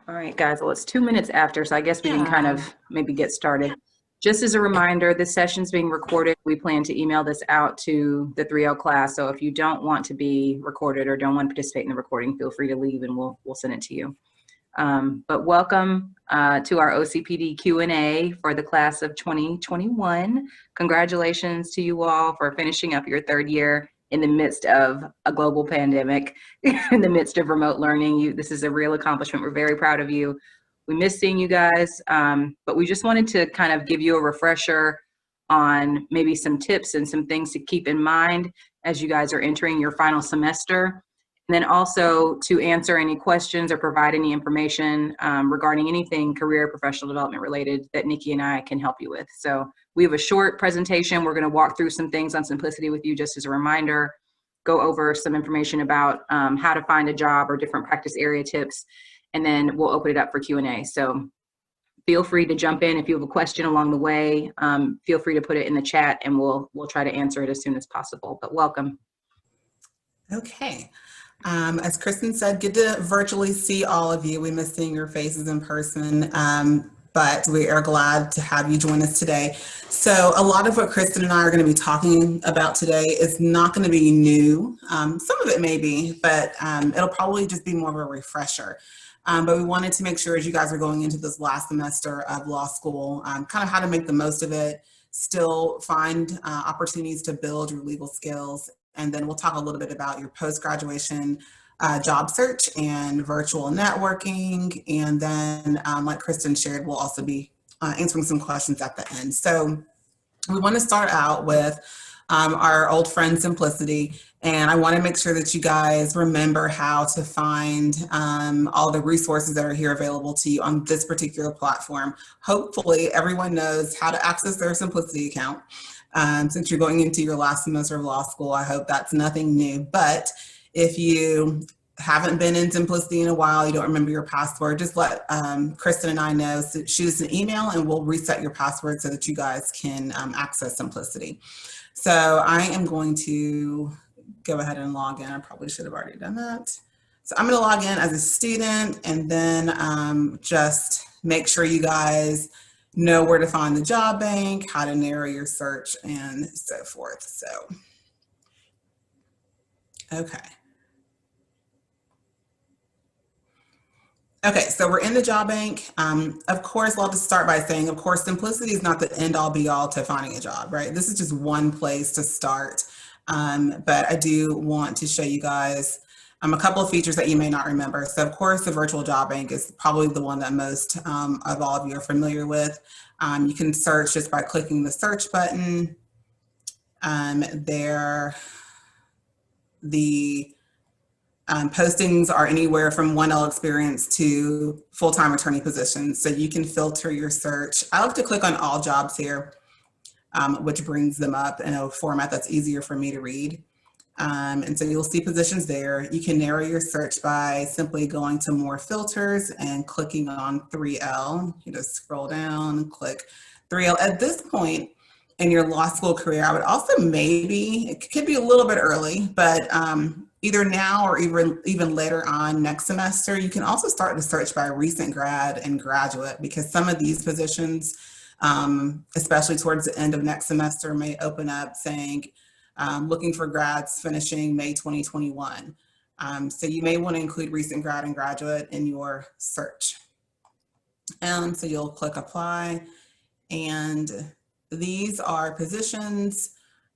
All right, guys, well, it's 2 minutes after, so I guess we can kind of Yeah. maybe get started. Just as a reminder, this session's being recorded. We plan to email this out to the 3L class. So if you don't want to be recorded or don't want to participate in the recording, feel free to leave and we'll send it to you. But welcome to our OCPD Q&A for the class of 2021. Congratulations to you all for finishing up your third year in the midst of a global pandemic, in the midst of remote learning. This is a real accomplishment. We're very proud of you. We miss seeing you guys, but we just wanted to kind of give you a refresher on maybe some tips and some things to keep in mind as you guys are entering your final semester. And then also to answer any questions or provide any information regarding anything career professional development related that Nikki and I can help you with. So we have a short presentation. We're going to walk through some things on Simplicity with you just as a reminder, go over some information about how to find a job or different practice area tips, and then we'll open it up for Q&A. So feel free to jump in if you have a question along the way. Feel free to put it in the chat and we'll try to answer it as soon as possible, but welcome. Okay. As Kristen said, good to virtually see all of you. We miss seeing your faces in person, but we are glad to have you join us today. So a lot of what Kristen and I are going to be talking about today is not going to be new. Some of it may be, but it'll probably just be more of a refresher. But we wanted to make sure as you guys are going into this last semester of law school, kind of how to make the most of it, still find opportunities to build your legal skills. And then we'll talk a little bit about your post-graduation job search and virtual networking. And then, like Kristen shared, we'll also be answering some questions at the end. So we want to start out with our old friend Simplicity. And I want to make sure that you guys remember how to find all the resources that are here available to you on this particular platform. Hopefully everyone knows how to access their Simplicity account. Since you're going into your last semester of law school, I hope that's nothing new. But if you haven't been in Simplicity in a while, you don't remember your password, just let Kristen and I know. So shoot us an email and we'll reset your password so that you guys can access Simplicity. So I am going to go ahead and log in. I probably should have already done that. So I'm going to log in as a student and then just make sure you guys know where to find the job bank, how to narrow your search, and so forth. So, okay. Okay, so we're in the job bank. Of course, I'll just start by saying, of course, Simplicity is not the end all be all to finding a job, right? This is just one place to start. But I do want to show you guys a couple of features that you may not remember. So of course, the virtual job bank is probably the one that most of all of you are familiar with. You can search just by clicking the search button. The postings are anywhere from 1L experience to full-time attorney positions. So you can filter your search. I like to click on all jobs here, which brings them up in a format that's easier for me to read. And so you'll see positions there. You can narrow your search by simply going to more filters and clicking on 3L. You just scroll down and click 3L. At this point in your law school career, I would also maybe, it could be a little bit early, but either now or even later on next semester, you can also start to search by recent grad and graduate, because some of these positions, especially towards the end of next semester, may open up saying, looking for grads finishing May 2021. So you may want to include recent grad and graduate in your search. So you'll click apply, and these are positions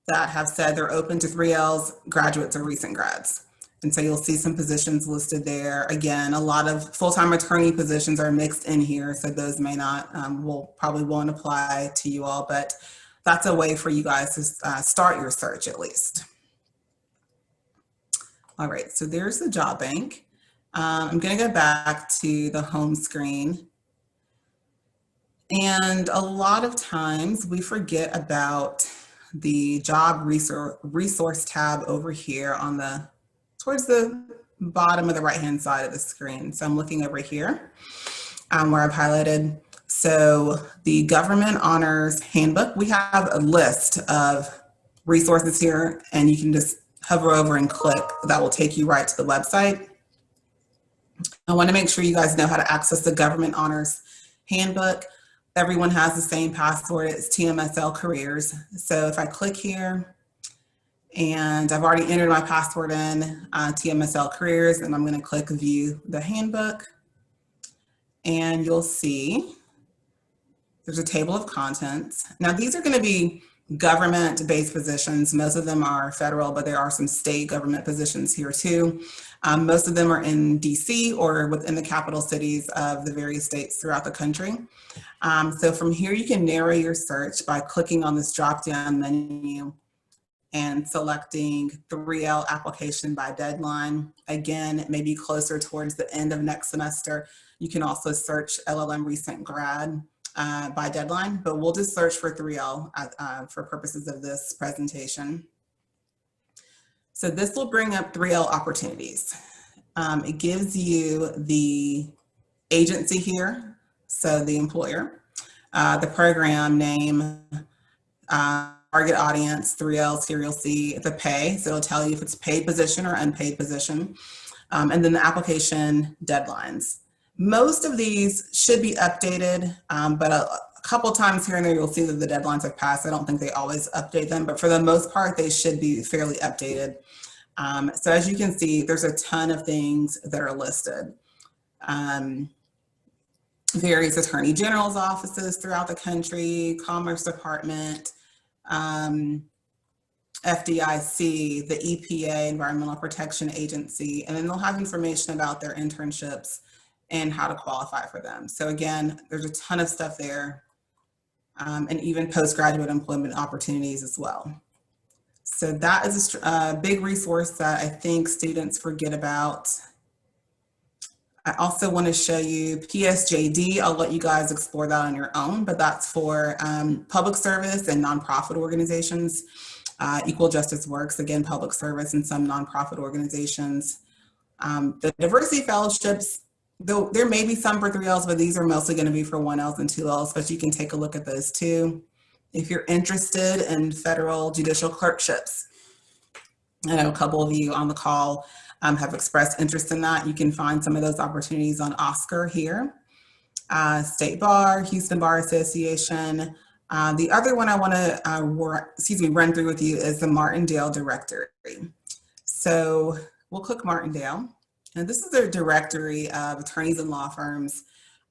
that have said they're open to 3Ls, graduates, or recent grads. And so you'll see some positions listed there. Again, a lot of full-time attorney positions are mixed in here, so those may not, probably won't apply to you all, but that's a way for you guys to start your search at least. All right, so there's the job bank. I'm going to go back to the home screen. And a lot of times we forget about the job resource tab over here on towards the bottom of the right-hand side of the screen. So I'm looking over here where I've highlighted. So the Government Honors Handbook, we have a list of resources here, and you can just hover over and click. That will take you right to the website. I want to make sure you guys know how to access the Government Honors Handbook. Everyone has the same password. It's TMSL Careers. So if I click here, and I've already entered my password in TMSL Careers, and I'm going to click View the Handbook. And you'll see there's a table of contents. Now, these are going to be government-based positions. Most of them are federal, but there are some state government positions here too. Most of them are in DC or within the capital cities of the various states throughout the country. So from here, you can narrow your search by clicking on this drop-down menu and selecting 3L application by deadline. Again, it may be closer towards the end of next semester. You can also search LLM recent grad by deadline, but we'll just search for 3L for purposes of this presentation. So this will bring up 3L opportunities. It gives you the agency here, so the employer, the program name, target audience, 3L, serial C, the pay, so it'll tell you if it's paid position or unpaid position, and then the application deadlines. Most of these should be updated, but a couple times here and there you'll see that the deadlines have passed. I don't think they always update them, but for the most part they should be fairly updated. So as you can see, there's a ton of things that are listed. Various attorney general's offices throughout the country, Commerce Department, FDIC, the EPA, Environmental Protection Agency, and then they'll have information about their internships and how to qualify for them. So again, there's a ton of stuff there, and even postgraduate employment opportunities as well. So that is a big resource that I think students forget about. I also want to show you PSJD. I'll let you guys explore that on your own, but that's for public service and nonprofit organizations. Equal Justice Works, again, public service and some nonprofit organizations. The diversity fellowships, though there may be some for 3Ls, but these are mostly going to be for 1Ls and 2Ls, but you can take a look at those too. If you're interested in federal judicial clerkships, I know a couple of you on the call have expressed interest in that. You can find some of those opportunities on Oscar here. State Bar, Houston Bar Association. The other one I want to run through with you is the Martindale Directory. So we'll click Martindale, and this is their directory of attorneys and law firms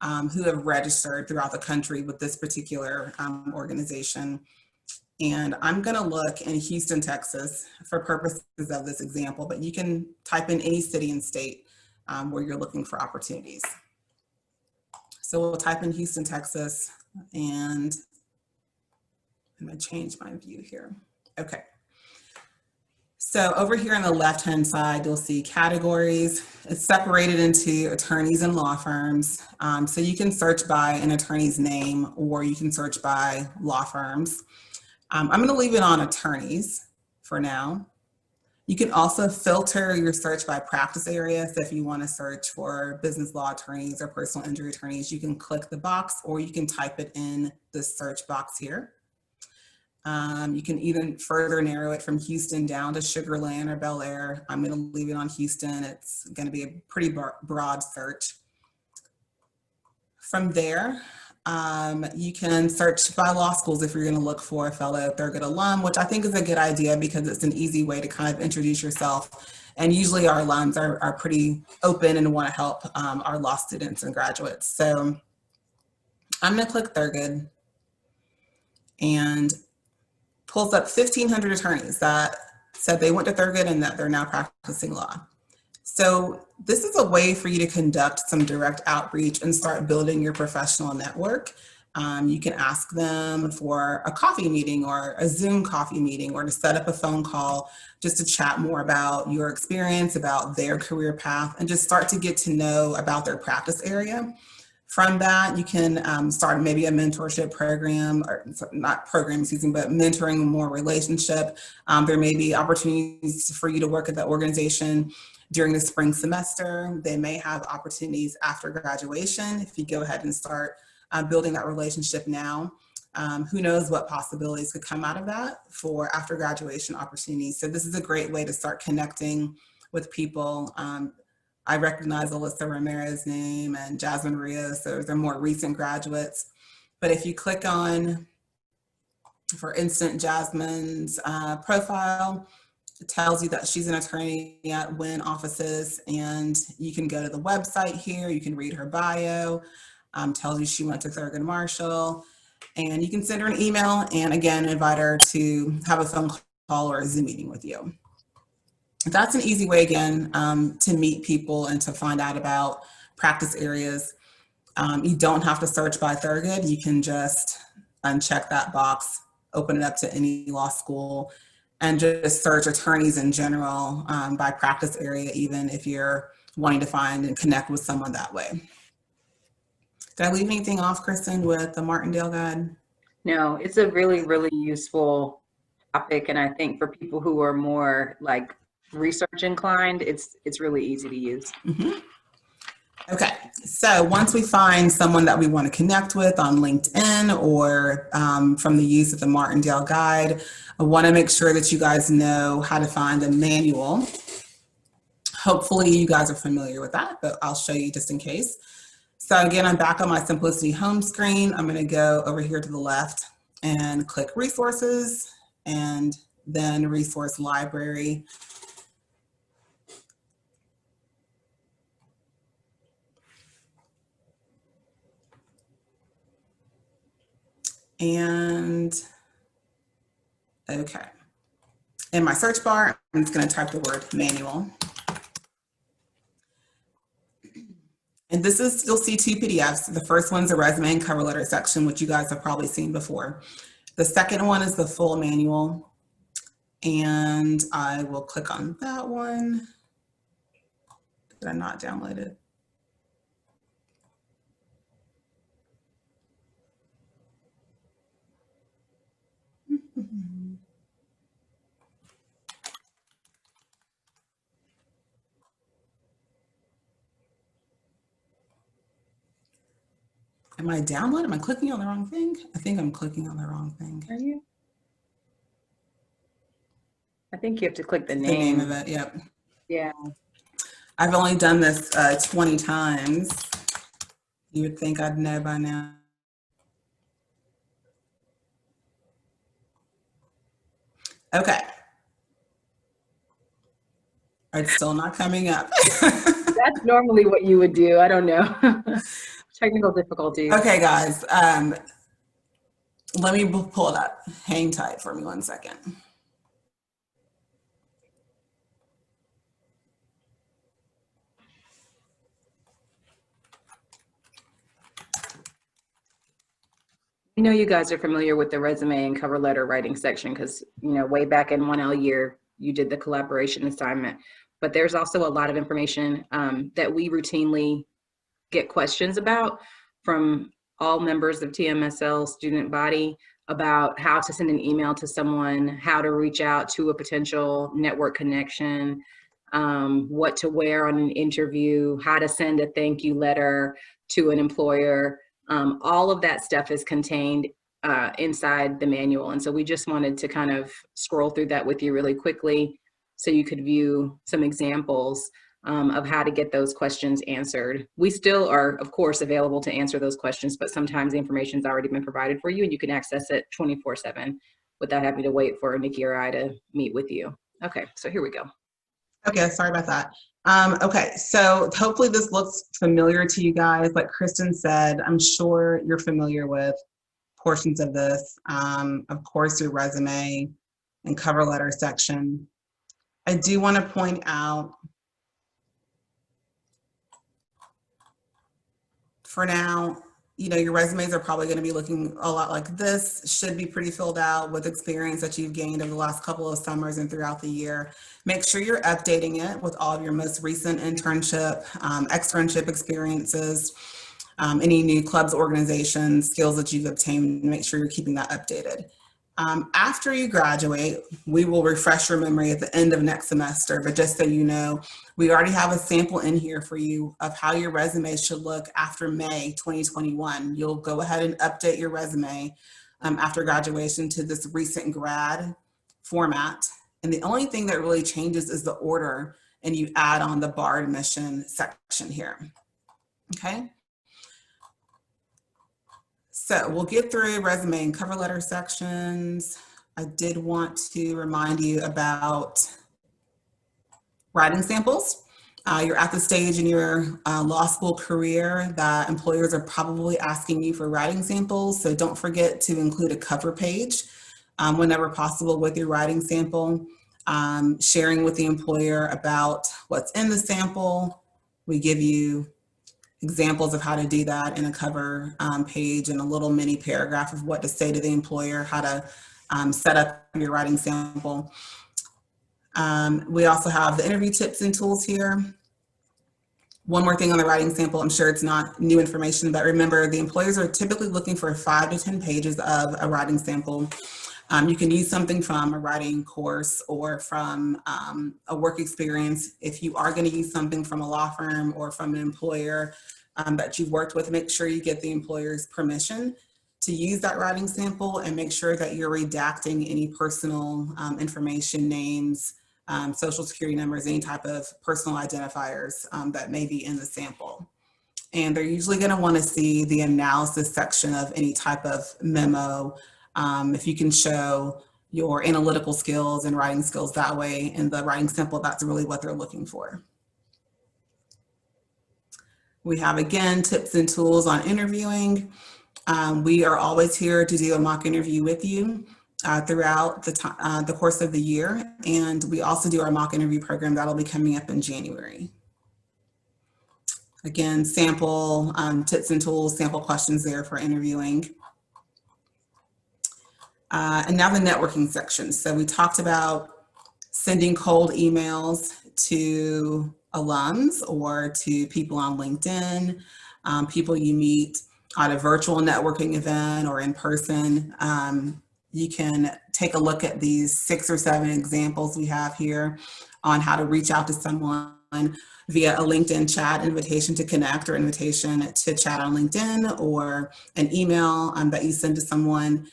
who have registered throughout the country with this particular organization. And I'm going to look in Houston, Texas for purposes of this example, but you can type in any city and state where you're looking for opportunities. So we'll type in Houston, Texas, and I'm going to change my view here. Okay. So over here on the left-hand side, you'll see categories. It's separated into attorneys and law firms. So you can search by an attorney's name, or you can search by law firms. I'm going to leave it on attorneys for now. You can also filter your search by practice area. So if you want to search for business law attorneys or personal injury attorneys, you can click the box, or you can type it in the search box here. You can even further narrow it from Houston down to Sugar Land or Bel Air. I'm going to leave it on Houston. It's going to be a pretty broad search. From there, you can search by law schools if you're going to look for a fellow Thurgood alum, which I think is a good idea because it's an easy way to kind of introduce yourself. And usually our alums are pretty open and want to help our law students and graduates. So I'm going to click Thurgood, and pulls up 1,500 attorneys that said they went to Thurgood and that they're now practicing law. So this is a way for you to conduct some direct outreach and start building your professional network. You can ask them for a coffee meeting or a Zoom coffee meeting, or to set up a phone call just to chat more about your experience, about their career path, and just start to get to know about their practice area. From that, you can start maybe a mentorship program, or not program, excuse me, but mentoring more relationship. There may be opportunities for you to work at the organization during the spring semester. They may have opportunities after graduation if you go ahead and start building that relationship now. Who knows what possibilities could come out of that for after graduation opportunities. So this is a great way to start connecting with people. I recognize Alyssa Ramirez's name and Jasmine Rios, so those are more recent graduates. But if you click on, for instance, Jasmine's profile, it tells you that she's an attorney at Wynn offices, and you can go to the website here, you can read her bio, tells you she went to Thurgood Marshall, and you can send her an email and again, invite her to have a phone call or a Zoom meeting with you. That's an easy way again to meet people and to find out about practice areas. You don't have to search by Thurgood, you can just uncheck that box, open it up to any law school, and just search attorneys in general by practice area, even if you're wanting to find and connect with someone that way. Did I leave anything off, Kristen, with the Martindale Guide? No, it's a really, really useful topic. And I think for people who are more like research inclined, it's really easy to use. Mm-hmm. Okay, so once we find someone that we want to connect with on LinkedIn or from the use of the Martindale Guide, I want to make sure that you guys know how to find the manual. Hopefully you guys are familiar with that, but I'll show you just in case. So again, I'm back on my Simplicity home screen. I'm going to go over here to the left and click Resources and then Resource Library. And okay, in my search bar, I'm just going to type the word manual. And this is, you'll see two PDFs. The first one's a resume and cover letter section, which you guys have probably seen before. The second one is the full manual. And I will click on that one. Did I not download it? Am I downloading? Am I clicking on the wrong thing? I think I'm clicking on the wrong thing. Are you? I think you have to click the The name. name of it, yep. Yeah. I've only done this 20 times. You would think I'd know by now. Okay. It's still not coming up. That's normally what you would do. I don't know. Technical difficulties. Okay, guys. Let me pull it up. Hang tight for me 1 second. I know you guys are familiar with the resume and cover letter writing section because, you know, way back in 1L year, you did the collaboration assignment. But there's also a lot of information that we routinely get questions about from all members of TMSL student body about how to send an email to someone, how to reach out to a potential network connection, what to wear on an interview, how to send a thank you letter to an employer. All of that stuff is contained inside the manual. And so we just wanted to kind of scroll through that with you really quickly so you could view some examples of how to get those questions answered. We still are, of course, available to answer those questions, but sometimes the information's already been provided for you and you can access it 24/7 without having to wait for Nikki or I to meet with you. Okay, so here we go. Okay, sorry about that. Okay, so hopefully this looks familiar to you guys. Like Kristen said, I'm sure you're familiar with portions of this. Of course, your resume and cover letter section. I do want to point out, for now, you know, your resumes are probably going to be looking a lot like this. Should be pretty filled out with experience that you've gained over the last couple of summers and throughout the year. Make sure you're updating it with all of your most recent internship, externship experiences, any new clubs, organizations, skills that you've obtained. Make sure you're keeping that updated. After you graduate, we will refresh your memory at the end of next semester, but just so you know, we already have a sample in here for you of how your resume should look after May 2021. You'll go ahead and update your resume after graduation to this recent grad format. And the only thing that really changes is the order and you add on the bar admission section here. Okay. So we'll get through resume and cover letter sections. I did want to remind you about writing samples. You're at the stage in your law school career that employers are probably asking you for writing samples. So don't forget to include a cover page whenever possible with your writing sample. Sharing with the employer about what's in the sample. We give you examples of how to do that in a cover page and a little mini paragraph of what to say to the employer, how to set up your writing sample. We also have the interview tips and tools here. One more thing on the writing sample, I'm sure it's not new information, but remember the employers are typically looking for 5 to 10 pages of a writing sample. You can use something from a writing course or from a work experience. If you are going to use something from a law firm or from an employer that you've worked with, make sure you get the employer's permission to use that writing sample, and make sure that you're redacting any personal information, names, social security numbers, any type of personal identifiers that may be in the sample. And they're usually going to want to see the analysis section of any type of memo. If you can show your analytical skills and writing skills that way in the writing sample, that's really what they're looking for. We have, again, tips and tools on interviewing. We are always here to do a mock interview with you throughout the course of the year. And we also do our mock interview program that'll be coming up in January. Again, sample tips and tools, sample questions there for interviewing. And now the networking section. So we talked about sending cold emails to alums or to people on LinkedIn, people you meet at a virtual networking event or in person. You can take a look at these 6 or 7 examples we have here on how to reach out to someone via a LinkedIn chat, invitation to connect or invitation to chat on LinkedIn, or an email that you send to someone.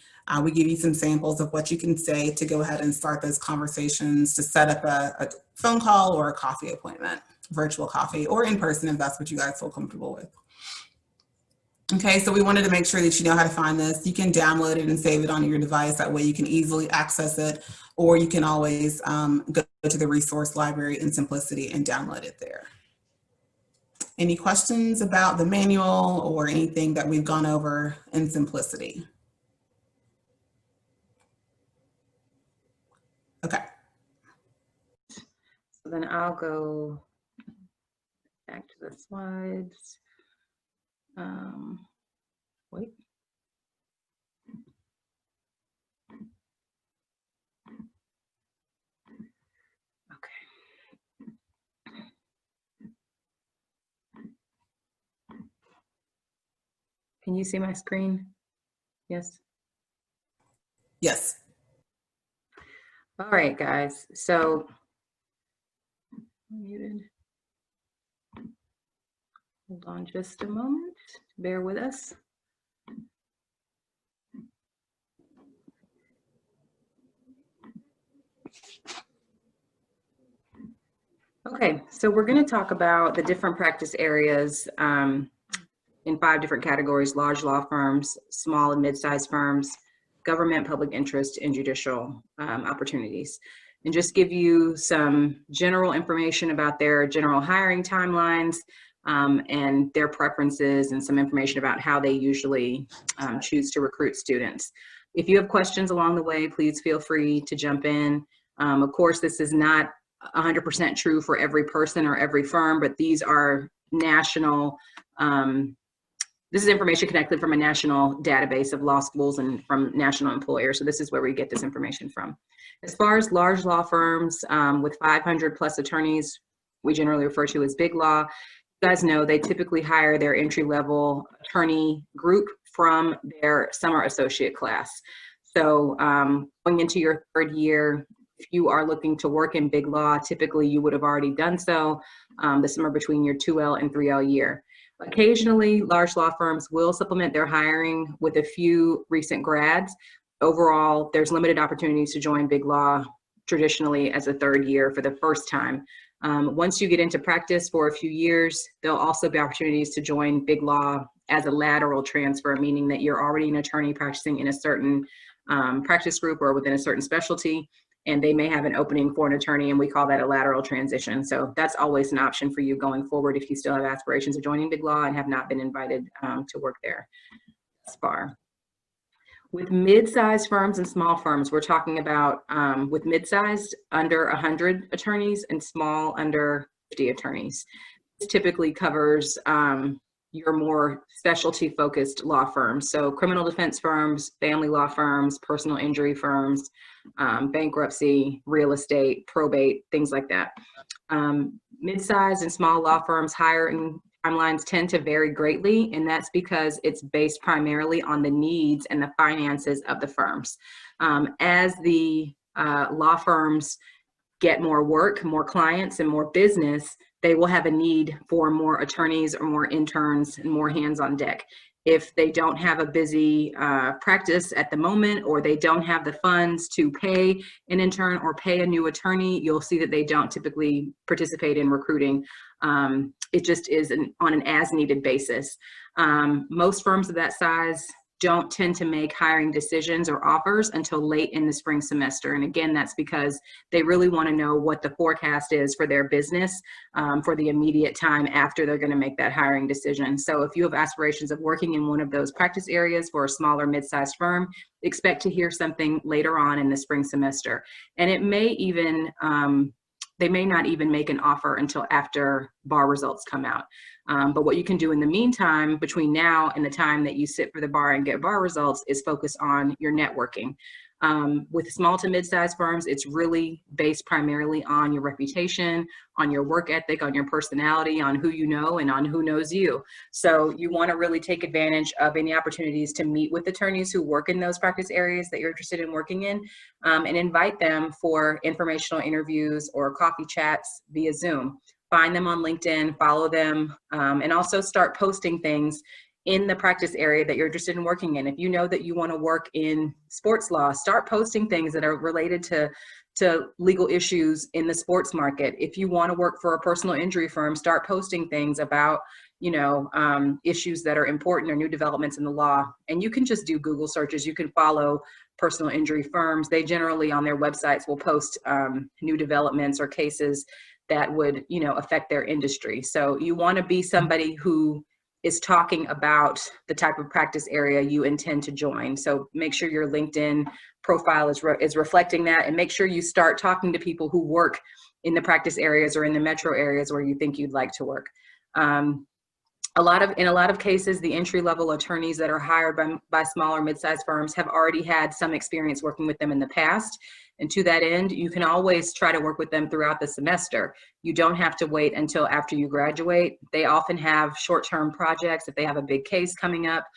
We give you some samples of what you can say to go ahead and start those conversations, to set up a phone call or a coffee appointment, virtual coffee, or in person if that's what you guys feel comfortable with. Okay, so we wanted to make sure that you know how to find this. You can download it and save it on your device. That way you can easily access it, or you can always go to the resource library in Simplicity and download it there. Any questions about the manual or anything that we've gone over in Simplicity? Okay. So then I'll go back to the slides. Wait. Okay. Can you see my screen? Yes. Yes. All right, guys. So muted. Hold on just a moment. Bear with us. Okay, so we're going to talk about the different practice areas in 5 different categories: large law firms, small and mid-sized firms, government, public interest, and judicial opportunities. And just give you some general information about their general hiring timelines and their preferences, and some information about how they usually choose to recruit students. If you have questions along the way, please feel free to jump in. Of course, this is not 100% true for every person or every firm, but these are national, this is information connected from a national database of law schools and from national employers. So this is where we get this information from. As far as large law firms with 500 plus attorneys, we generally refer to as big law. You guys know they typically hire their entry-level attorney group from their summer associate class. So going into your 3rd year, if you are looking to work in big law, typically you would have already done so the summer between your 2L and 3L year. Occasionally, large law firms will supplement their hiring with a few recent grads. Overall, there's limited opportunities to join big law traditionally as a 3rd year for the first time. Once you get into practice for a few years, there'll also be opportunities to join Big Law as a lateral transfer, meaning that you're already an attorney practicing in a certain practice group or within a certain specialty, and they may have an opening for an attorney, and we call that a lateral transition. So that's always an option for you going forward if you still have aspirations of joining Big Law and have not been invited to work there thus far. With mid-sized firms and small firms, we're talking about with mid-sized under 100 attorneys and small under 50 attorneys. This typically covers your more specialty focused law firms. So criminal defense firms, family law firms, personal injury firms, bankruptcy, real estate, probate, things like that. Mid-sized and small law firms hiring timelines tend to vary greatly, and that's because it's based primarily on the needs and the finances of the firms. As the law firms get more work, more clients, and more business, they will have a need for more attorneys or more interns and more hands on deck. If they don't have a busy practice at the moment, or they don't have the funds to pay an intern or pay a new attorney, you'll see that they don't typically participate in recruiting. It just is on an as needed basis. Most firms of that size don't tend to make hiring decisions or offers until late in the spring semester. And again, that's because they really want to know what the forecast is for their business for the immediate time after they're going to make that hiring decision. So if you have aspirations of working in one of those practice areas for a smaller mid-sized firm, expect to hear something later on in the spring semester. And it may even, they may not even make an offer until after bar results come out. But what you can do in the meantime, between now and the time that you sit for the bar and get bar results, is focus on your networking. With small to mid-sized firms, it's really based primarily on your reputation, on your work ethic, on your personality, on who you know, and on who knows you. So you want to really take advantage of any opportunities to meet with attorneys who work in those practice areas that you're interested in working in, and invite them for informational interviews or coffee chats via Zoom. Find them on LinkedIn, follow them, and also start posting things in the practice area that you're interested in working in. If you know that you want to work in sports law, start posting things that are related to legal issues in the sports market. If you want to work for a personal injury firm, start posting things about, you know, issues that are important or new developments in the law. And you can just do Google searches. You can follow personal injury firms. They generally on their websites will post new developments or cases that would, you know, affect their industry. So you want to be somebody who is talking about the type of practice area you intend to join. So make sure your LinkedIn profile is reflecting that, and make sure you start talking to people who work in the practice areas or in the metro areas where you think you'd like to work. In a lot of cases, the entry-level attorneys that are hired by smaller mid-sized firms have already had some experience working with them in the past. And to that end, you can always try to work with them throughout the semester. You don't have to wait until after you graduate. They often have short-term projects. If they have a big case coming up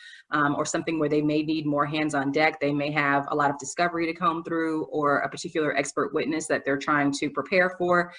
or something where they may need more hands on deck, they may have a lot of discovery to comb through or a particular expert witness that they're trying to prepare for.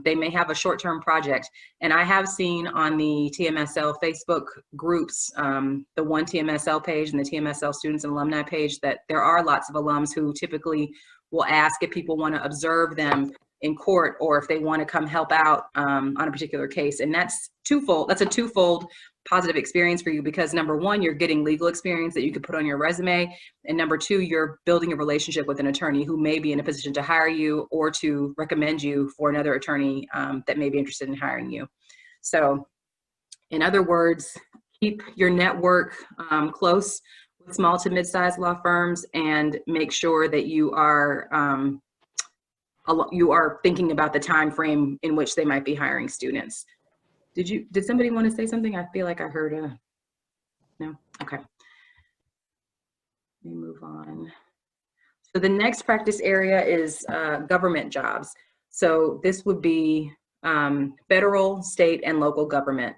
They may have a short-term project. And I have seen on the TMSL Facebook groups, the One TMSL page and the TMSL Students and Alumni page, that there are lots of alums who typically will ask if people want to observe them in court or if they want to come help out on a particular case. And that's twofold. That's a twofold positive experience for you, because number one, you're getting legal experience that you could put on your resume. And number two, you're building a relationship with an attorney who may be in a position to hire you or to recommend you for another attorney that may be interested in hiring you. So in other words, keep your network close with small to mid-sized law firms, and make sure that you are thinking about the time frame in which they might be hiring students. Did somebody want to say something? I feel like I heard a no. Okay. Let me move on. So the next practice area is government jobs. So this would be federal, state, and local government.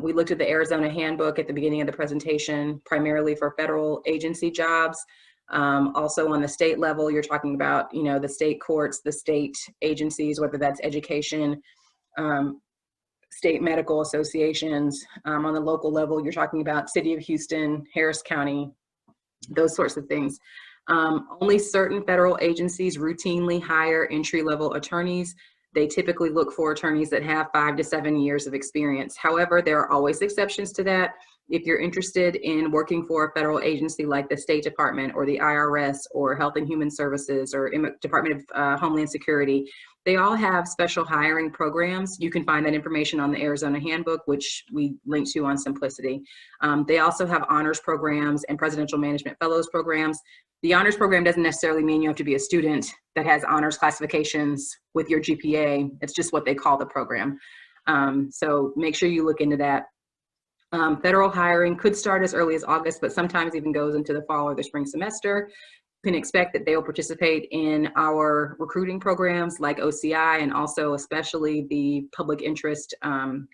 We looked at the Arizona Handbook at the beginning of the presentation, primarily for federal agency jobs. Also on the state level, you're talking about, you know, the state courts, the state agencies, whether that's education, state medical associations. On the local level, you're talking about City of Houston, Harris County, those sorts of things. Only certain federal agencies routinely hire entry-level attorneys. They typically look for attorneys that have 5 to 7 years of experience. However, there are always exceptions to that. If you're interested in working for a federal agency like the State Department or the IRS or Health and Human Services or Department of Homeland Security, they all have special hiring programs. You can find that information on the Arizona Handbook, which we link to on Simplicity. They also have honors programs and presidential management fellows programs. The honors program doesn't necessarily mean you have to be a student that has honors classifications with your GPA. It's just what they call the program. So make sure you look into that. Federal hiring could start as early as August, but sometimes even goes into the fall or the spring semester. You can expect that they will participate in our recruiting programs like OCI and also especially the public interest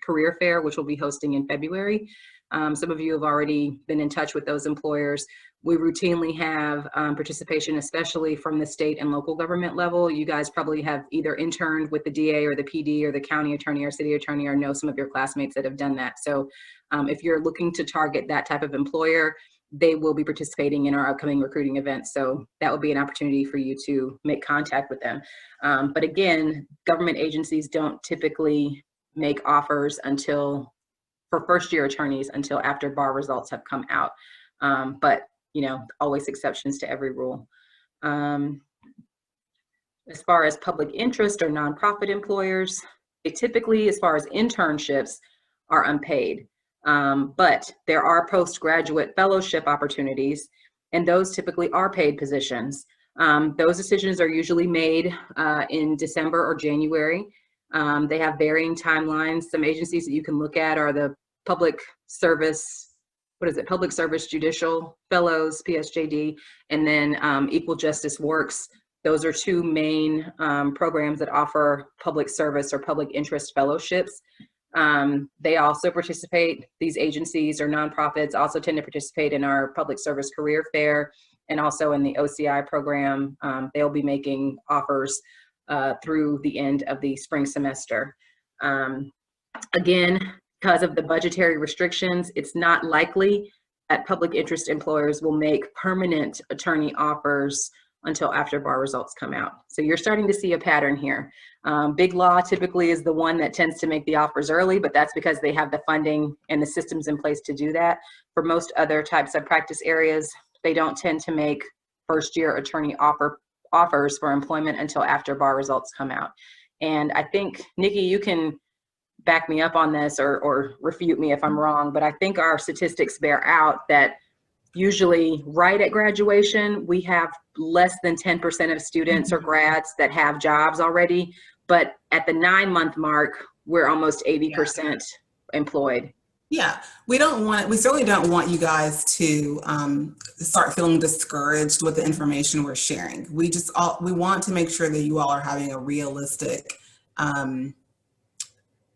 career fair, which we'll be hosting in February. Some of you have already been in touch with those employers. We routinely have participation, especially from the state and local government level. You guys probably have either interned with the DA or the PD or the county attorney or city attorney or know some of your classmates that have done that. So if you're looking to target that type of employer, they will be participating in our upcoming recruiting events. So that will be an opportunity for you to make contact with them. But again, government agencies don't typically make offers for first-year attorneys until after bar results have come out. But you know, always exceptions to every rule. As far as public interest or nonprofit employers, they typically, as far as internships, are unpaid. But there are postgraduate fellowship opportunities, and those typically are paid positions. Those decisions are usually made in December or January. They have varying timelines. Some agencies that you can look at are the Public Service Judicial Fellows, PSJD, and then Equal Justice Works. Those are two main programs that offer public service or public interest fellowships. They also participate, these agencies or nonprofits also tend to participate in our public service career fair and also in the OCI program. They'll be making offers through the end of the spring semester. Again, because of the budgetary restrictions, it's not likely that public interest employers will make permanent attorney offers until after bar results come out. So you're starting to see a pattern here. Big Law typically is the one that tends to make the offers early, but that's because they have the funding and the systems in place to do that. For most other types of practice areas, they don't tend to make first-year attorney offers for employment until after bar results come out. And I think, Nikki, you can back me up on this or refute me if I'm wrong, but I think our statistics bear out that usually right at graduation, we have less than 10% of students or grads that have jobs already. But at the 9-month mark, we're almost 80% employed. Yeah, we certainly don't want you guys to start feeling discouraged with the information we're sharing. We want to make sure that you all are having a realistic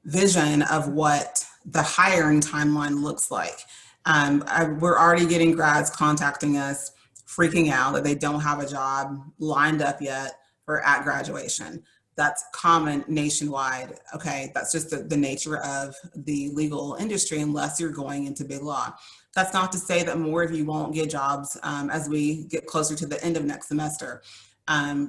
vision of what the hiring timeline looks like. We're already getting grads contacting us, freaking out that they don't have a job lined up yet for at graduation. That's common nationwide. Okay, that's just the nature of the legal industry unless you're going into big law. That's not to say that more of you won't get jobs as we get closer to the end of next semester.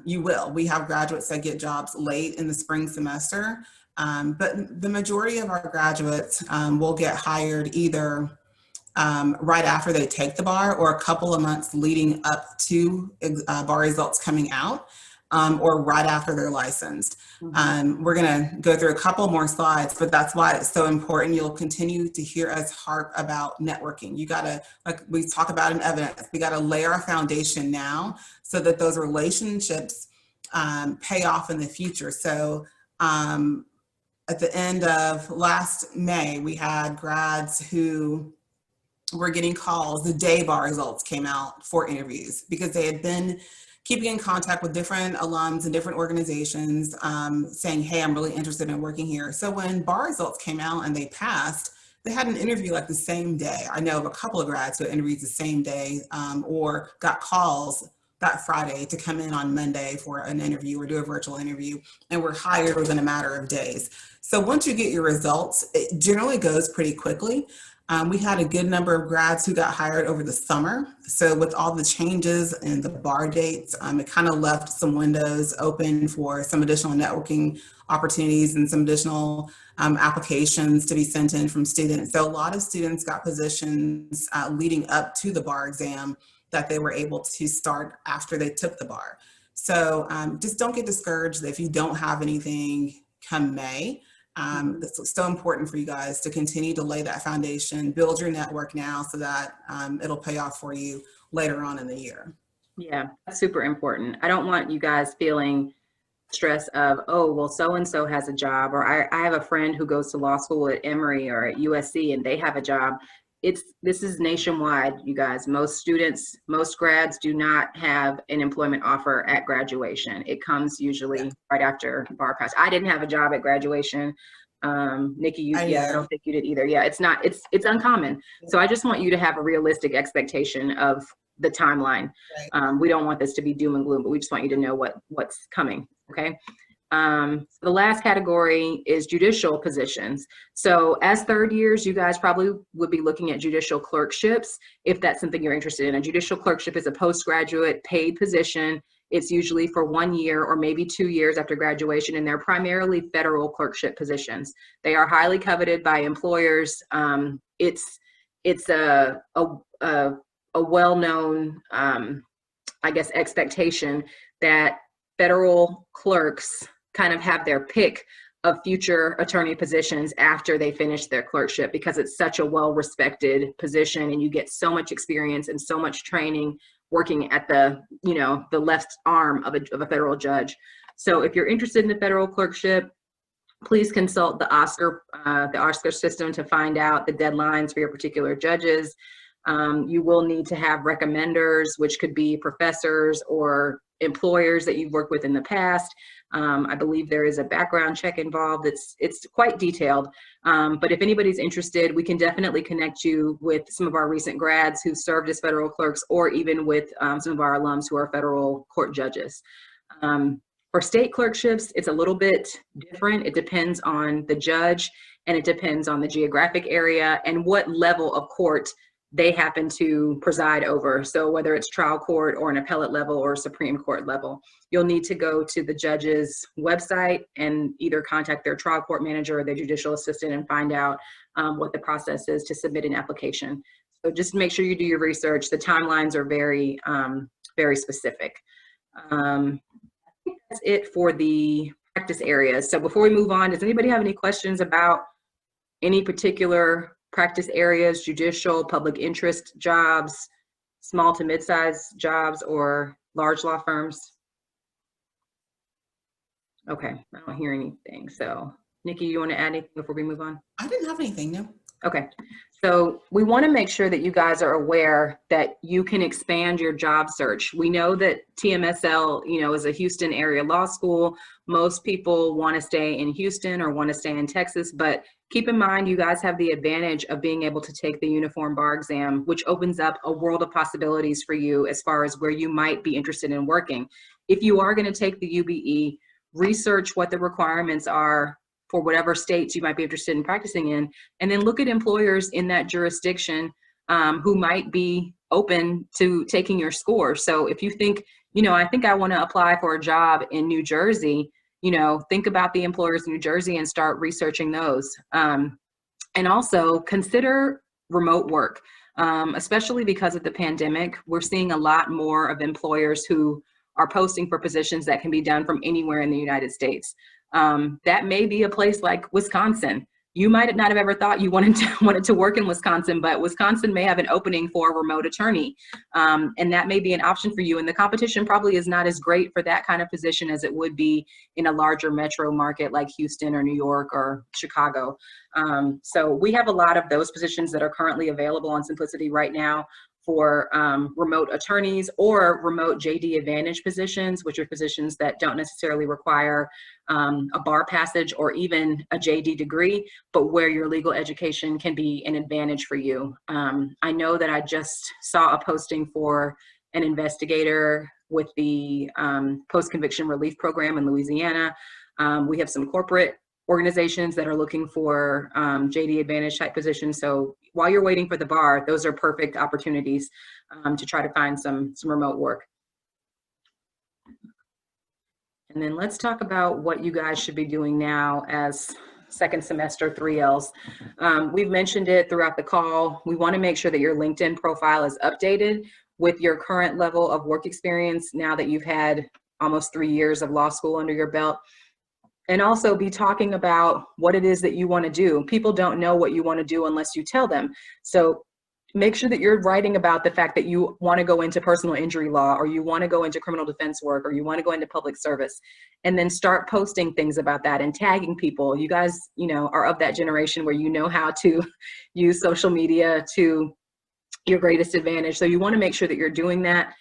You will. We have graduates that get jobs late in the spring semester, but the majority of our graduates will get hired either right after they take the bar or a couple of months leading up to bar results coming out, or right after they're licensed. We're gonna go through a couple more slides, but that's why it's so important. You'll continue to hear us harp about networking. You gotta, like we talk about in evidence, we gotta lay our foundation now so that those relationships pay off in the future. So at the end of last May, we had grads who were getting calls the day bar results came out for interviews because they had been keeping in contact with different alums and different organizations saying, hey, I'm really interested in working here. So when bar results came out and they passed, they had an interview like the same day. I know of a couple of grads who had interviewed the same day or got calls that Friday to come in on Monday for an interview or do a virtual interview, and were hired within a matter of days. So once you get your results, it generally goes pretty quickly. We had a good number of grads who got hired over the summer. So with all the changes and the bar dates, it kind of left some windows open for some additional networking opportunities and some additional applications to be sent in from students. So a lot of students got positions leading up to the bar exam that they were able to start after they took the bar. So just don't get discouraged if you don't have anything come May. It's so important for you guys to continue to lay that foundation, build your network now so that it'll pay off for you later on in the year. Yeah, that's super important. I don't want you guys feeling stress of, oh, well, so-and-so has a job, or I have a friend who goes to law school at Emory or at USC and they have a job. This is nationwide, you guys. Most students, most grads do not have an employment offer at graduation. It comes usually right after bar pass. I didn't have a job at graduation. Nikki, I don't think you did either. Yeah, it's uncommon. So I just want you to have a realistic expectation of the timeline. Right. We don't want this to be doom and gloom, but we just want you to know what's coming. Okay. The last category is judicial positions. So as third years, you guys probably would be looking at judicial clerkships if that's something you're interested in. A judicial clerkship is a postgraduate paid position. It's usually for 1 year or maybe 2 years after graduation, and they're primarily federal clerkship positions. They are highly coveted by employers. It's a well-known, I guess, expectation that federal clerks kind of have their pick of future attorney positions after they finish their clerkship, because it's such a well-respected position and you get so much experience and so much training working at the left arm of a federal judge. So if you're interested in the federal clerkship, please consult the Oscar system to find out the deadlines for your particular judges. You will need to have recommenders, which could be professors or employers that you've worked with in the past. I believe there is a background check involved. It's quite detailed. But if anybody's interested, we can definitely connect you with some of our recent grads who served as federal clerks, or even with some of our alums who are federal court judges. For state clerkships, it's a little bit different. It depends on the judge, and it depends on the geographic area and what level of court they happen to preside over. So whether it's trial court or an appellate level or Supreme Court level, you'll need to go to the judge's website and either contact their trial court manager or their judicial assistant and find out what the process is to submit an application. So just make sure you do your research. The timelines are very, very specific. I think that's it for the practice areas. So before we move on, does anybody have any questions about any particular practice areas, judicial, public interest jobs, small to mid-sized jobs, or large law firms? Okay, I don't hear anything. So Nikki, you want to add anything before we move on? I didn't have anything, no. Okay, so we want to make sure that you guys are aware that you can expand your job search. We know that TMSL, is a Houston area law school. Most people want to stay in Houston or want to stay in Texas, but keep in mind, you guys have the advantage of being able to take the uniform bar exam, which opens up a world of possibilities for you as far as where you might be interested in working. If you are going to take the UBE, research what the requirements are for whatever states you might be interested in practicing in, and then look at employers in that jurisdiction who might be open to taking your score. So if you think, I think I want to apply for a job in New Jersey, think about the employers in New Jersey and start researching those. And also consider remote work, especially because of the pandemic. We're seeing a lot more of employers who are posting for positions that can be done from anywhere in the United States. That may be a place like Wisconsin. You might not have ever thought you wanted to work in Wisconsin, but Wisconsin may have an opening for a remote attorney. And that may be an option for you. And the competition probably is not as great for that kind of position as it would be in a larger metro market like Houston or New York or Chicago. So we have a lot of those positions that are currently available on Simplicity right now for remote attorneys or remote JD Advantage positions, which are positions that don't necessarily require a bar passage or even a JD degree, but where your legal education can be an advantage for you. I know that I just saw a posting for an investigator with the post-conviction relief program in Louisiana. We have some corporate organizations that are looking for JD Advantage type positions. So while you're waiting for the bar, those are perfect opportunities to try to find some remote work. And then let's talk about what you guys should be doing now as second semester 3Ls. We've mentioned it throughout the call. We want to make sure that your LinkedIn profile is updated with your current level of work experience now that you've had almost 3 years of law school under your belt. And also be talking about what it is that you want to do. People don't know what you want to do unless you tell them. So make sure that you're writing about the fact that you want to go into personal injury law, or you want to go into criminal defense work, or you want to go into public service, and then start posting things about that and tagging people. You guys, you know, are of that generation where you know how to use social media to your greatest advantage. So you want to make sure that you're doing that.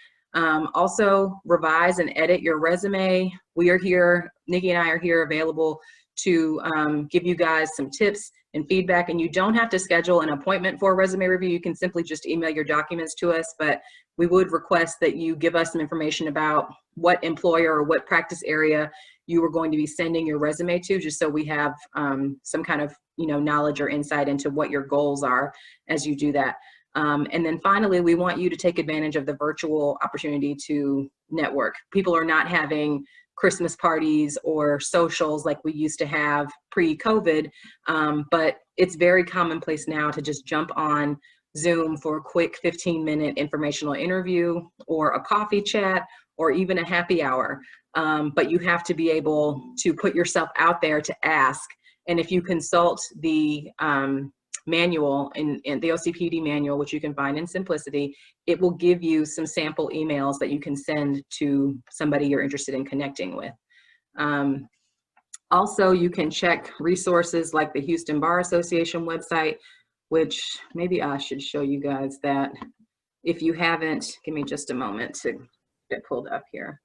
Also revise and edit your resume. We are here, Nikki and I are here available to give you guys some tips and feedback, and you don't have to schedule an appointment for a resume review. You can simply just email your documents to us, but we would request that you give us some information about what employer or what practice area you are going to be sending your resume to, just so we have some kind of, you know, knowledge or insight into what your goals are as you do that. And then finally, we want you to take advantage of the virtual opportunity to network. People are not having Christmas parties or socials like we used to have pre-COVID, but it's very commonplace now to just jump on Zoom for a quick 15-minute informational interview or a coffee chat or even a happy hour. But you have to be able to put yourself out there to ask. And if you consult the manual in the OCPD manual, which you can find in Simplicity, it will give you some sample emails that you can send to somebody you're interested in connecting with. Also, you can check resources like the Houston Bar Association website, which maybe I should show you guys that. If you haven't, give me just a moment to get pulled up here.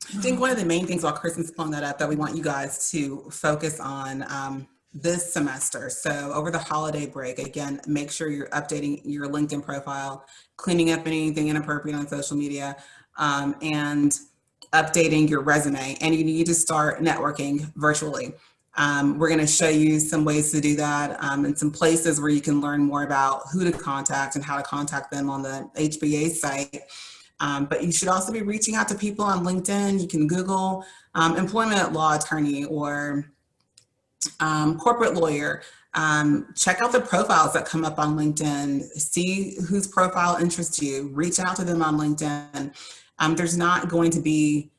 I think one of the main things while Kristen's pulling that up that we want you guys to focus on this semester. So over the holiday break, again, make sure you're updating your LinkedIn profile, cleaning up anything inappropriate on social media, and updating your resume. And you need to start networking virtually. We're going to show you some ways to do that and some places where you can learn more about who to contact and how to contact them on the HBA site. But you should also be reaching out to people on LinkedIn. You can Google employment law attorney or corporate lawyer. Check out the profiles that come up on LinkedIn. See whose profile interests you. Reach out to them on LinkedIn. There's not going to be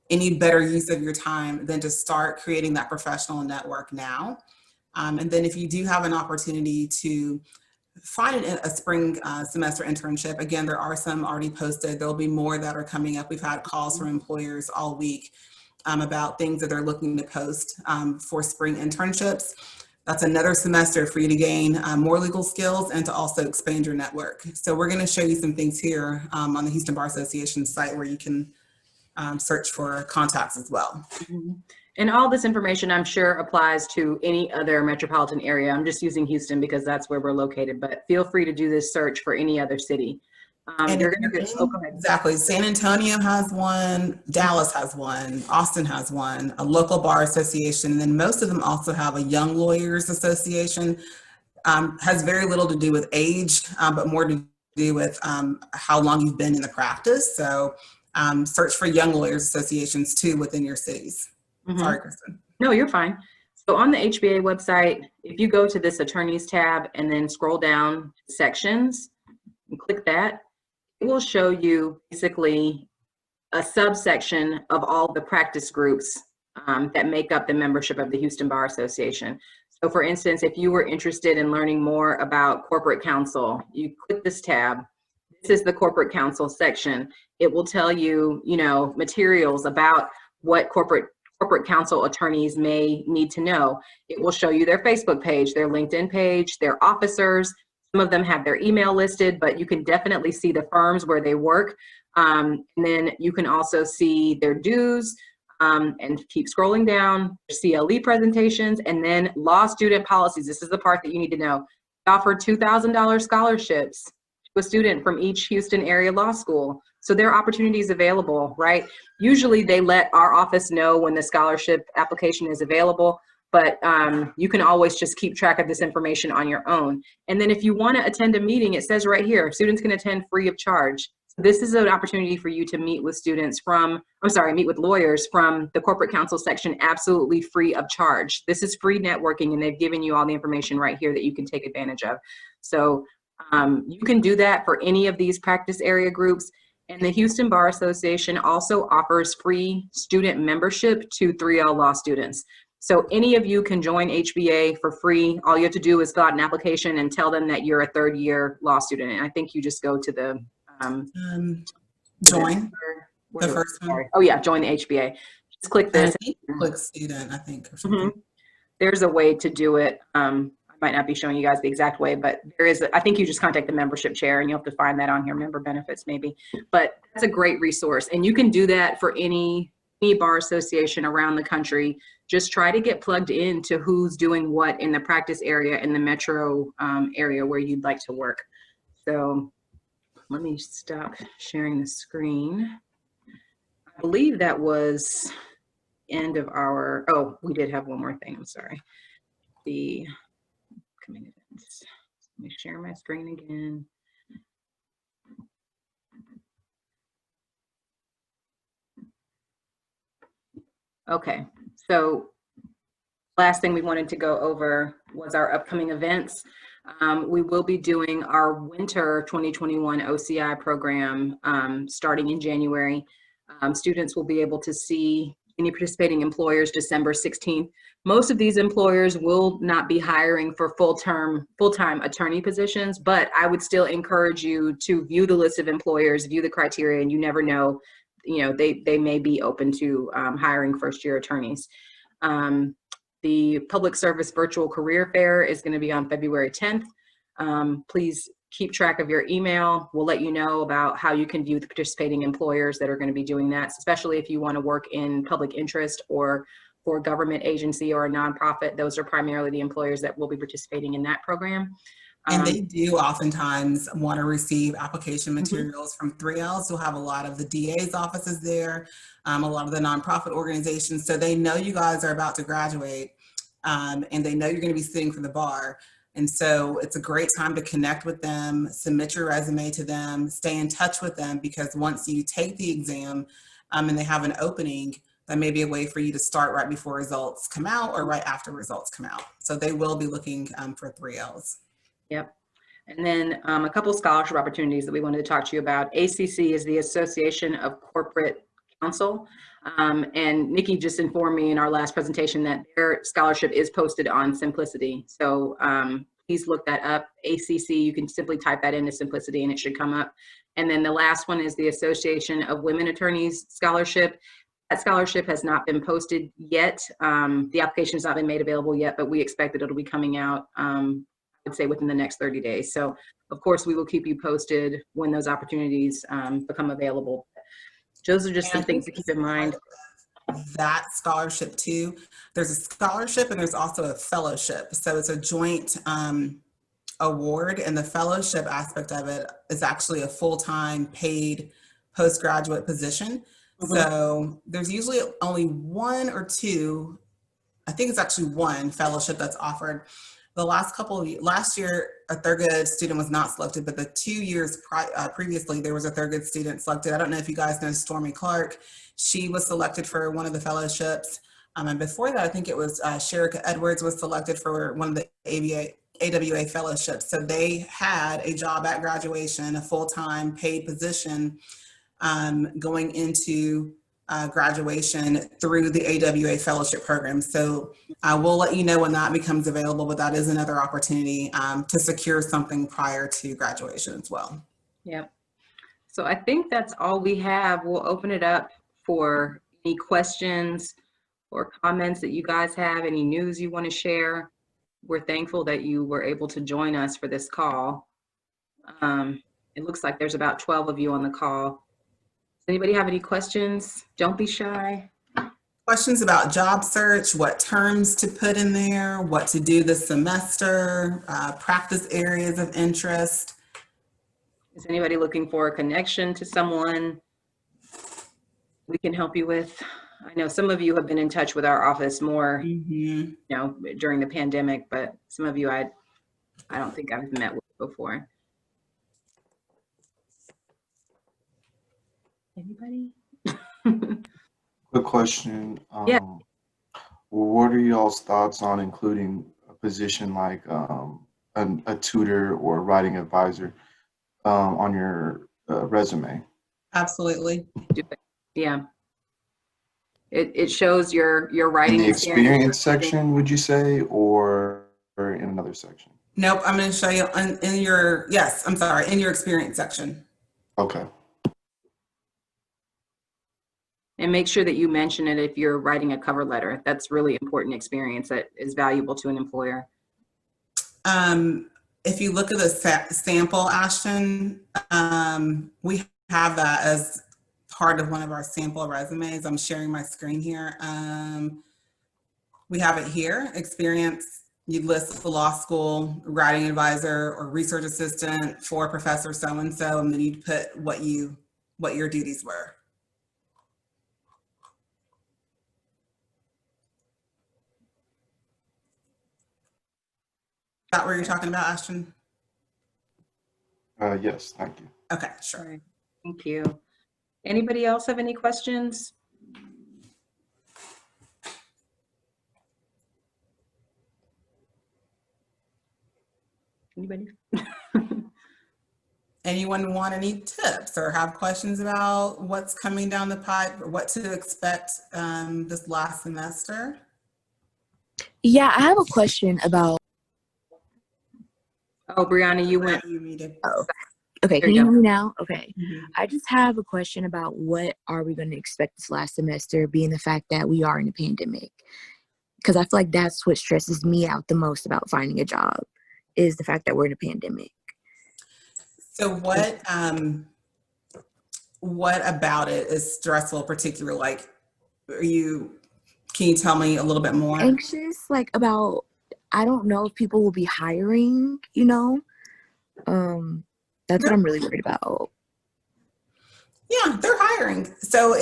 any better use of your time than to start creating that professional network now. And then if you do have an opportunity to find a spring semester internship, again, there are some already posted. There'll be more that are coming up. We've had calls from employers all week about things that they're looking to post for spring internships. That's another semester for you to gain more legal skills and to also expand your network. So we're going to show you some things here on the Houston Bar Association site where you can search for contacts as well. Mm-hmm. And all this information, I'm sure, applies to any other metropolitan area. I'm just using Houston because that's where we're located, but feel free to do this search for any other city. And you're gonna get, oh, go ahead. Exactly. San Antonio has one, Dallas has one, Austin has one, a local bar association, and then most of them also have a young lawyers association. Has very little to do with age, but more to do with how long you've been in the practice. So search for young lawyers associations too within your cities. Mm-hmm. Sorry, Kristen. No, you're fine. So on the HBA website, if you go to this attorneys tab and then scroll down sections and click that, it will show you basically a subsection of all the practice groups that make up the membership of the Houston Bar Association. So for instance, if you were interested in learning more about corporate counsel, you click this tab. This is the corporate counsel section. It will tell you, you know, materials about what corporate counsel attorneys may need to know. It will show you their Facebook page, their LinkedIn page, their officers. Some of them have their email listed, but you can definitely see the firms where they work. And then you can also see their dues and keep scrolling down, CLE presentations, and then law student policies. This is the part that you need to know. We offer $2,000 scholarships to a student from each Houston area law school. So there are opportunities available, right? Usually they let our office know when the scholarship application is available, but you can always just keep track of this information on your own. And then if you want to attend a meeting, it says right here, students can attend free of charge. This is an opportunity for you to meet with meet with lawyers from the corporate counsel section, absolutely free of charge. This is free networking, and they've given you all the information right here that you can take advantage of. So you can do that for any of these practice area groups. And the Houston Bar Association also offers free student membership to 3L law students. So any of you can join HBA for free. All you have to do is fill out an application and tell them that you're a third-year law student. And I think you just go to the join the first one. Oh yeah, join the HBA. Just click this. Click student, I think, or something. There's a way to do it. I might not be showing you guys the exact way, but there is. I think you just contact the membership chair, and you'll have to find that on here, member benefits maybe. But that's a great resource, and you can do that for any bar association around the country. Just try to get plugged into who's doing what in the practice area in the metro area where you'd like to work. So let me stop sharing the screen. I believe that was end of our, oh, we did have one more thing, I'm sorry. The coming events. Let me share my screen again. Okay, so last thing we wanted to go over was our upcoming events. We will be doing our winter 2021 OCI program starting in January. Students will be able to see any participating employers December 16th. Most of these employers will not be hiring for full-time attorney positions, but I would still encourage you to view the list of employers, view the criteria, and you never know, they may be open to hiring first-year attorneys. The Public Service Virtual Career Fair is going to be on February 10th. Please keep track of your email. We'll let you know about how you can view the participating employers that are going to be doing that, especially if you want to work in public interest or for a government agency or a nonprofit. Those are primarily the employers that will be participating in that program. And they do oftentimes want to receive application materials from 3Ls. You'll have a lot of the DA's offices there, a lot of the nonprofit organizations. So they know you guys are about to graduate and they know you're going to be sitting for the bar. And so it's a great time to connect with them, submit your resume to them, stay in touch with them, because once you take the exam and they have an opening, that may be a way for you to start right before results come out or right after results come out. So they will be looking for 3Ls. Yep. And then a couple of scholarship opportunities that we wanted to talk to you about. ACC is the Association of Corporate Counsel. And Nikki just informed me in our last presentation that their scholarship is posted on Simplicity. So please look that up. ACC, you can simply type that into Simplicity and it should come up. And then the last one is the Association of Women Attorneys Scholarship. That scholarship has not been posted yet. The application has not been made available yet, but we expect that it'll be coming out I'd say within the next 30 days. So of course we will keep you posted when those opportunities become available. Those are just some things to keep in mind. That scholarship too, there's a scholarship and there's also a fellowship. So it's a joint award, and the fellowship aspect of it is actually a full-time paid postgraduate position. So there's usually only one or two, I think it's actually one fellowship that's offered. The last year, a Thurgood student was not selected, but the 2 years previously, there was a Thurgood student selected. I don't know if you guys know Stormy Clark. She was selected for one of the fellowships. And before that, I think it was Sherika Edwards was selected for one of the AWA fellowships. So they had a job at graduation, a full-time paid position going into graduation through the AWA fellowship program. So we'll let you know when that becomes available, but that is another opportunity to secure something prior to graduation as well. Yep. So I think that's all we have. We'll open it up for any questions or comments that you guys have, any news you want to share. We're thankful that you were able to join us for this call. It looks like there's about 12 of you on the call. Anybody have any questions? Don't be shy. Questions about job search, what terms to put in there, what to do this semester, practice areas of interest. Is anybody looking for a connection to someone we can help you with? I know some of you have been in touch with our office more, Mhm. during the pandemic, but some of you I don't think I've met with before. Anybody? Quick question. Yeah. What are y'all's thoughts on including a position like a tutor or writing advisor on your resume? Absolutely. Do it. Yeah. It shows your In writing the experience writing. section, would you say, or in another section? Nope, I'm going to show you in your, yes, I'm sorry, in your experience section. Okay. And make sure that you mention it if you're writing a cover letter. That's really important experience that is valuable to an employer. If you look at the sample, Ashton, we have that as part of one of our sample resumes. I'm sharing my screen here. We have it here, experience. You list the law school, writing advisor, or research assistant for Professor so-and-so, and then you'd put what your duties were. Is that what you're talking about, Ashton? Yes, thank you. Okay, sure. All right. Thank you. Anybody else have any questions? Anybody? Anyone want any tips or have questions about what's coming down the pipe or what to expect this last semester? Yeah, I have a question about. Oh, Brianna, you went. You muted. Oh, okay. There Can you you go. hear me now? Okay. Mhm. I just have a question about what are we going to expect this last semester, being the fact that we are in a pandemic. Because I feel like that's what stresses me out the most about finding a job, is the fact that we're in a pandemic. So what about it is stressful, particularly? Like, can you tell me a little bit more? Anxious, like about, I don't know if people will be hiring, you know? That's what I'm really worried about. Yeah, they're hiring. So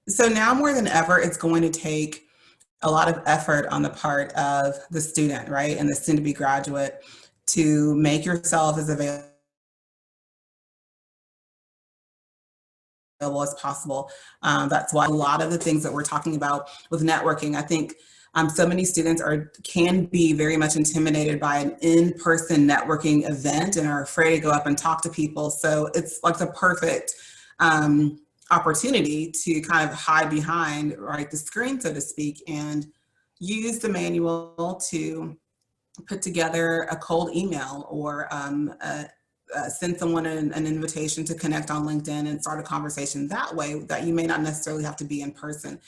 so now more than ever, it's going to take a lot of effort on the part of the student, right? And the soon-to-be graduate to make yourself as available as possible. That's why a lot of the things that we're talking about with networking, I think so many students can be very much intimidated by an in-person networking event and are afraid to go up and talk to people. So it's like the perfect opportunity to kind of hide behind, right, the screen, so to speak, and use the manual to put together a cold email or send someone an invitation to connect on LinkedIn and start a conversation that way that you may not necessarily have to be in person.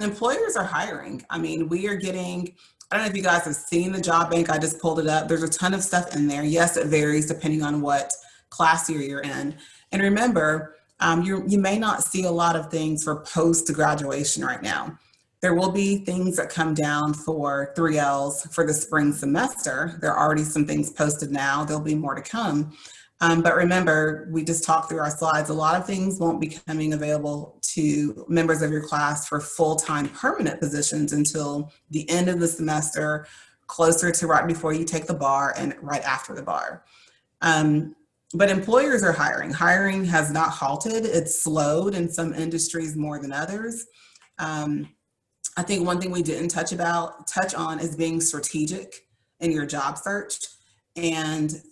Employers are hiring. I mean, we are getting, I don't know if you guys have seen the job bank. I just pulled it up. There's a ton of stuff in there. Yes, it varies depending on what class year you're in. And remember, you may not see a lot of things for post-graduation right now. There will be things that come down for 3Ls for the spring semester. There are already some things posted now. There'll be more to come. But remember, we just talked through our slides. A lot of things won't be coming available to members of your class for full-time permanent positions until the end of the semester, closer to right before you take the bar and right after the bar. But employers are hiring. Hiring has not halted. It's slowed in some industries more than others. I think one thing we didn't touch on is being strategic in your job search and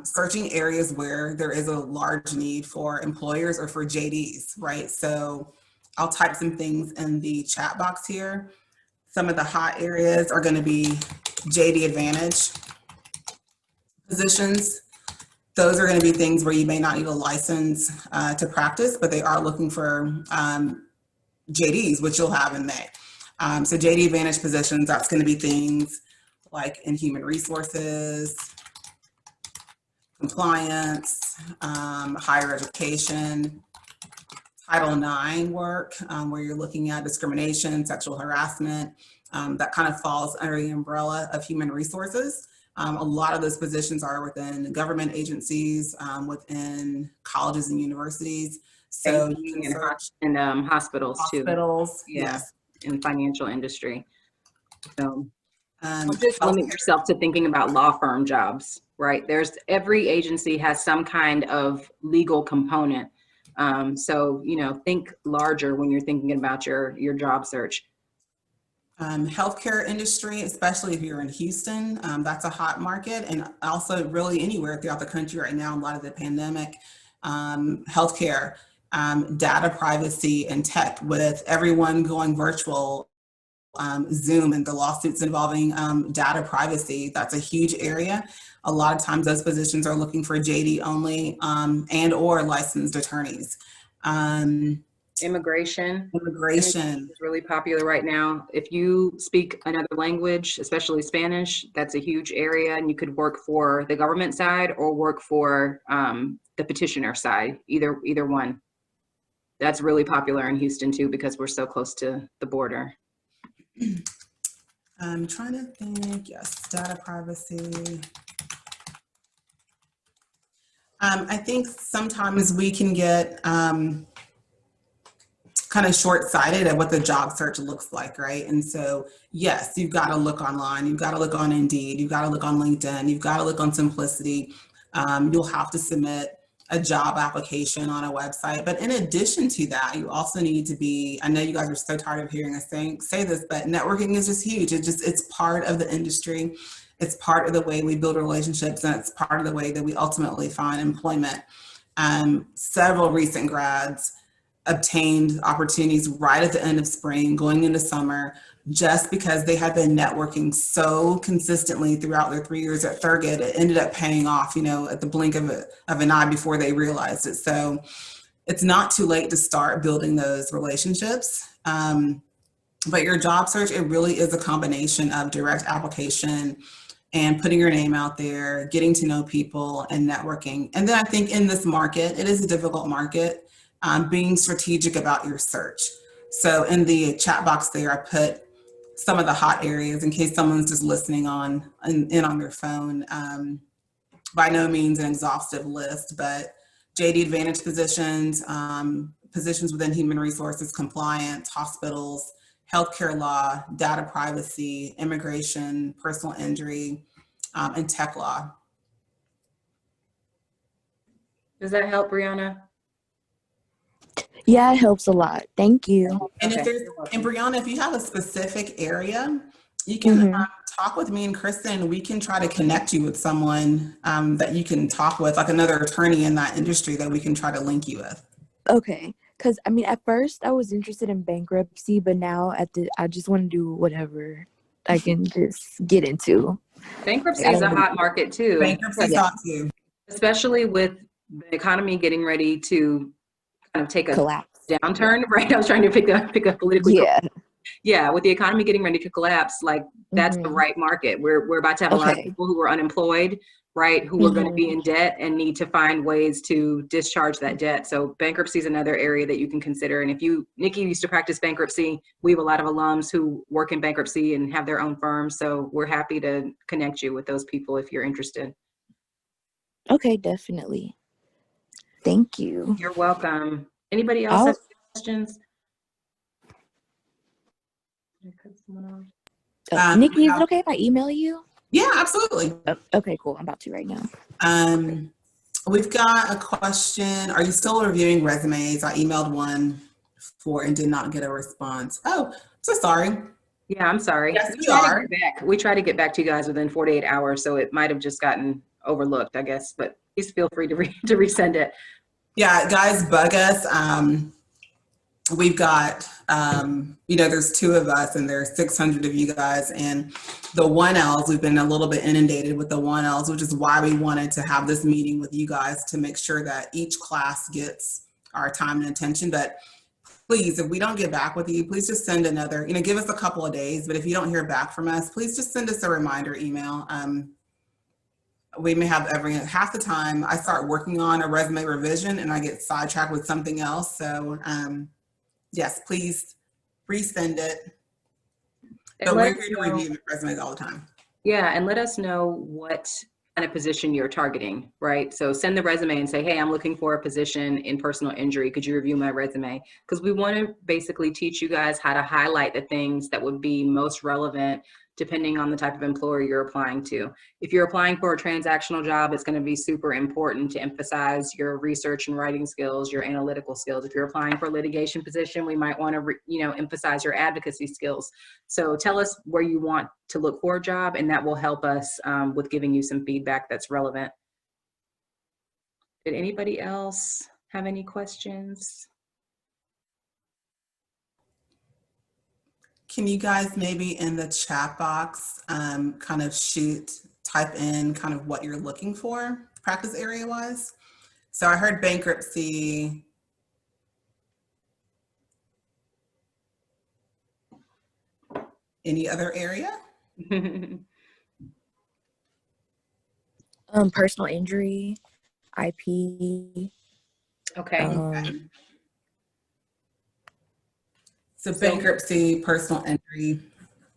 searching areas where there is a large need for employers or for JDs, right? So I'll type some things in the chat box here. Some of the hot areas are going to be JD Advantage positions. Those are going to be things where you may not need a license to practice, but they are looking for JDs, which you'll have in May. So JD Advantage positions, that's going to be things like in human resources, compliance, higher education, Title IX work, where you're looking at discrimination, sexual harassment, that kind of falls under the umbrella of human resources. A lot of those positions are within government agencies, within colleges and universities. So you can search And hospitals too. hospitals. Yeah, Yes. in financial industry. So Um, don't just limit healthcare. yourself to thinking about law firm jobs, right? Every agency has some kind of legal component. So, think larger when you're thinking about your job search. Healthcare industry, especially if you're in Houston, that's a hot market, and also really anywhere throughout the country right now, a lot of the pandemic, healthcare, data privacy and tech, with everyone going virtual, Zoom and the lawsuits involving data privacy, that's a huge area. A lot of times those positions are looking for JD only and or licensed attorneys. Immigration Immigration. is really popular right now. If you speak another language, especially Spanish, that's a huge area, and you could work for the government side or work for the petitioner side, either one. That's really popular in Houston too, because we're so close to the border. I'm trying to think, yes, data privacy. I think sometimes we can get kind of short-sighted at what the job search looks like, right? And so, yes, you've got to look online, you've got to look on Indeed, you've got to look on LinkedIn, you've got to look on Simplicity. You'll have to submit a job application on a website. But in addition to that, you also need to be, I know you guys are so tired of hearing us say this, but networking is just huge. It's part of the industry. It's part of the way we build relationships, and it's part of the way that we ultimately find employment. Several recent grads obtained opportunities right at the end of spring, going into summer, just because they had been networking so consistently throughout their 3 years at Thurgood. It ended up paying off, at the blink of an eye before they realized it. So it's not too late to start building those relationships. But your job search, it really is a combination of direct application and putting your name out there, getting to know people, and networking. And then I think in this market, it is a difficult market. Being strategic about your search. So in the chat box there, I put some of the hot areas in case someone's just listening in on their phone. By no means an exhaustive list, but JD Advantage positions, positions within human resources, compliance, hospitals, healthcare law, data privacy, immigration, personal injury, and tech law. Does that help, Brianna? Yeah, it helps a lot. Thank you. And Okay. and Brianna, if you have a specific area, you can talk with me and Kristen, and we can try to connect you with someone that you can talk with, like another attorney in that industry that we can try to link you with. Okay. Because, at first I was interested in bankruptcy, but now I just want to do whatever I can just get into. Bankruptcy is a hot market too. Bankruptcy's hot too. Especially with the economy getting ready to kind of take a Collapse. downturn, right? I was trying to pick a politically. Yeah. With the economy getting ready to collapse, like that's the right market. We're about to have a lot of people who are unemployed, right? Who are going to be in debt and need to find ways to discharge that debt. So bankruptcy is another area that you can consider. And if Nikki used to practice bankruptcy, we have a lot of alums who work in bankruptcy and have their own firms. So we're happy to connect you with those people if you're interested. Okay, definitely. Thank you. You're welcome. Anybody else have questions? Nikki, is it okay if I email you? Yeah, absolutely. Okay, cool. I'm about to right now. We've got a question. Are you still reviewing resumes? I emailed one and did not get a response. Oh, so sorry. Yeah, I'm sorry. Yes, we are. We try to get back to you guys within 48 hours, so it might have just gotten overlooked, I guess, but please feel free to resend it. Yeah, guys, bug us. We've got, there's 2 of us and there's 600 of you guys, and the 1Ls, we've been a little bit inundated with the 1Ls, which is why we wanted to have this meeting with you guys to make sure that each class gets our time and attention. But please, if we don't get back with you, please just send another, give us a couple of days, but if you don't hear back from us, please just send us a reminder email. We may have half the time I start working on a resume revision and I get sidetracked with something else. So yes, please resend it. But we're here to review resumes all the time. Yeah, and let us know what kind of position you're targeting, right? So send the resume and say, hey, I'm looking for a position in personal injury. Could you review my resume? Because we want to basically teach you guys how to highlight the things that would be most relevant depending on the type of employer you're applying to. If you're applying for a transactional job, it's going to be super important to emphasize your research and writing skills, your analytical skills. If you're applying for a litigation position, we might want to, emphasize your advocacy skills. So tell us where you want to look for a job, and that will help us with giving you some feedback that's relevant. Did anybody else have any questions? Can you guys maybe in the chat box kind of type in kind of what you're looking for practice area wise? So I heard bankruptcy. Any other area? Personal injury, IP. Okay. So bankruptcy, personal injury.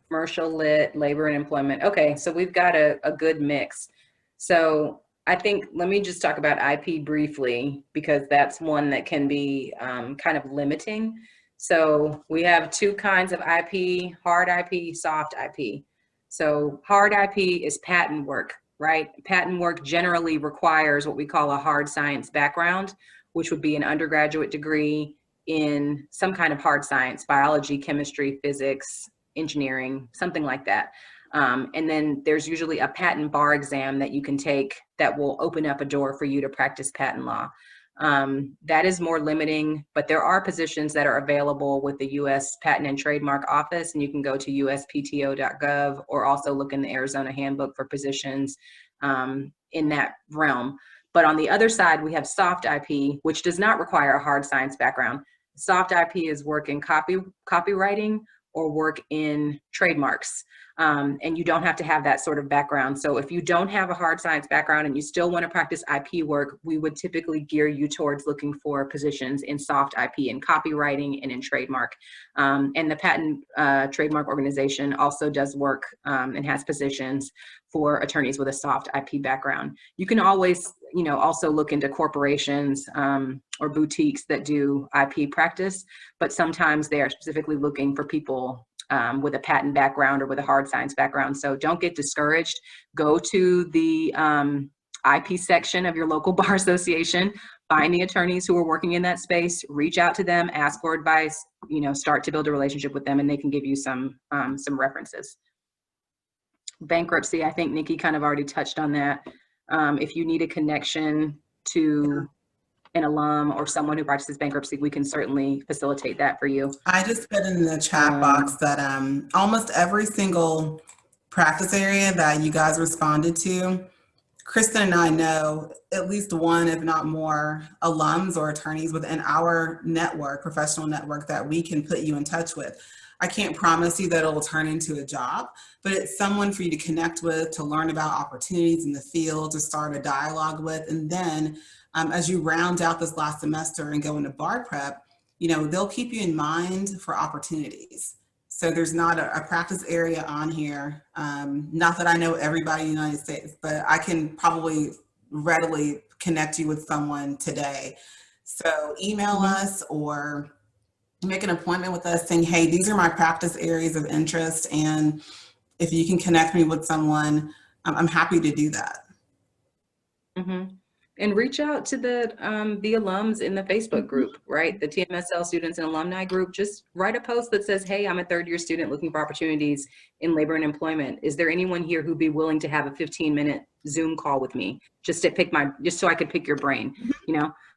Commercial, lit, labor and employment. Okay, so we've got a good mix. So I think, let me just talk about IP briefly, because that's one that can be kind of limiting. So we have two kinds of IP, hard IP, soft IP. So hard IP is patent work, right? Patent work generally requires what we call a hard science background, which would be an undergraduate degree in some kind of hard science, biology, chemistry, physics, engineering, something like that. And then there's usually a patent bar exam that you can take that will open up a door for you to practice patent law. That is more limiting, but there are positions that are available with the U.S. Patent and Trademark Office, and you can go to uspto.gov or also look in the Arizona Handbook for positions in that realm. But on the other side, we have soft IP, which does not require a hard science background. Soft IP is work in copywriting or work in trademarks. And you don't have to have that sort of background. So if you don't have a hard science background and you still want to practice IP work, we would typically gear you towards looking for positions in soft IP, in copywriting and in trademark. And the Patent Trademark Organization also does work and has positions for attorneys with a soft IP background. You can always, also look into corporations or boutiques that do IP practice, but sometimes they are specifically looking for people with a patent background or with a hard science background. So don't get discouraged. Go to the IP section of your local bar association, find the attorneys who are working in that space, reach out to them, ask for advice, start to build a relationship with them, and they can give you some references. Bankruptcy, I think Nikki kind of already touched on that. If you need a connection to an alum or someone who practices bankruptcy, we can certainly facilitate that for you. I just put in the chat box that almost every single practice area that you guys responded to, Kristen and I know at least one, if not more, alums or attorneys within our network, professional network, that we can put you in touch with. I can't promise you that it will turn into a job, but it's someone for you to connect with, to learn about opportunities in the field, to start a dialogue with. And then as you round out this last semester and go into bar prep, they'll keep you in mind for opportunities. So there's not a practice area on here. Not that I know everybody in the United States, but I can probably readily connect you with someone today. So email us or make an appointment with us saying, hey, these are my practice areas of interest. And if you can connect me with someone, I'm happy to do that. Mm-hmm. And reach out to the alums in the Facebook group, right? The TMSL students and alumni group. Just write a post that says, hey, I'm a third-year student looking for opportunities in labor and employment. Is there anyone here who'd be willing to have a 15-minute Zoom call with me just so I could pick your brain?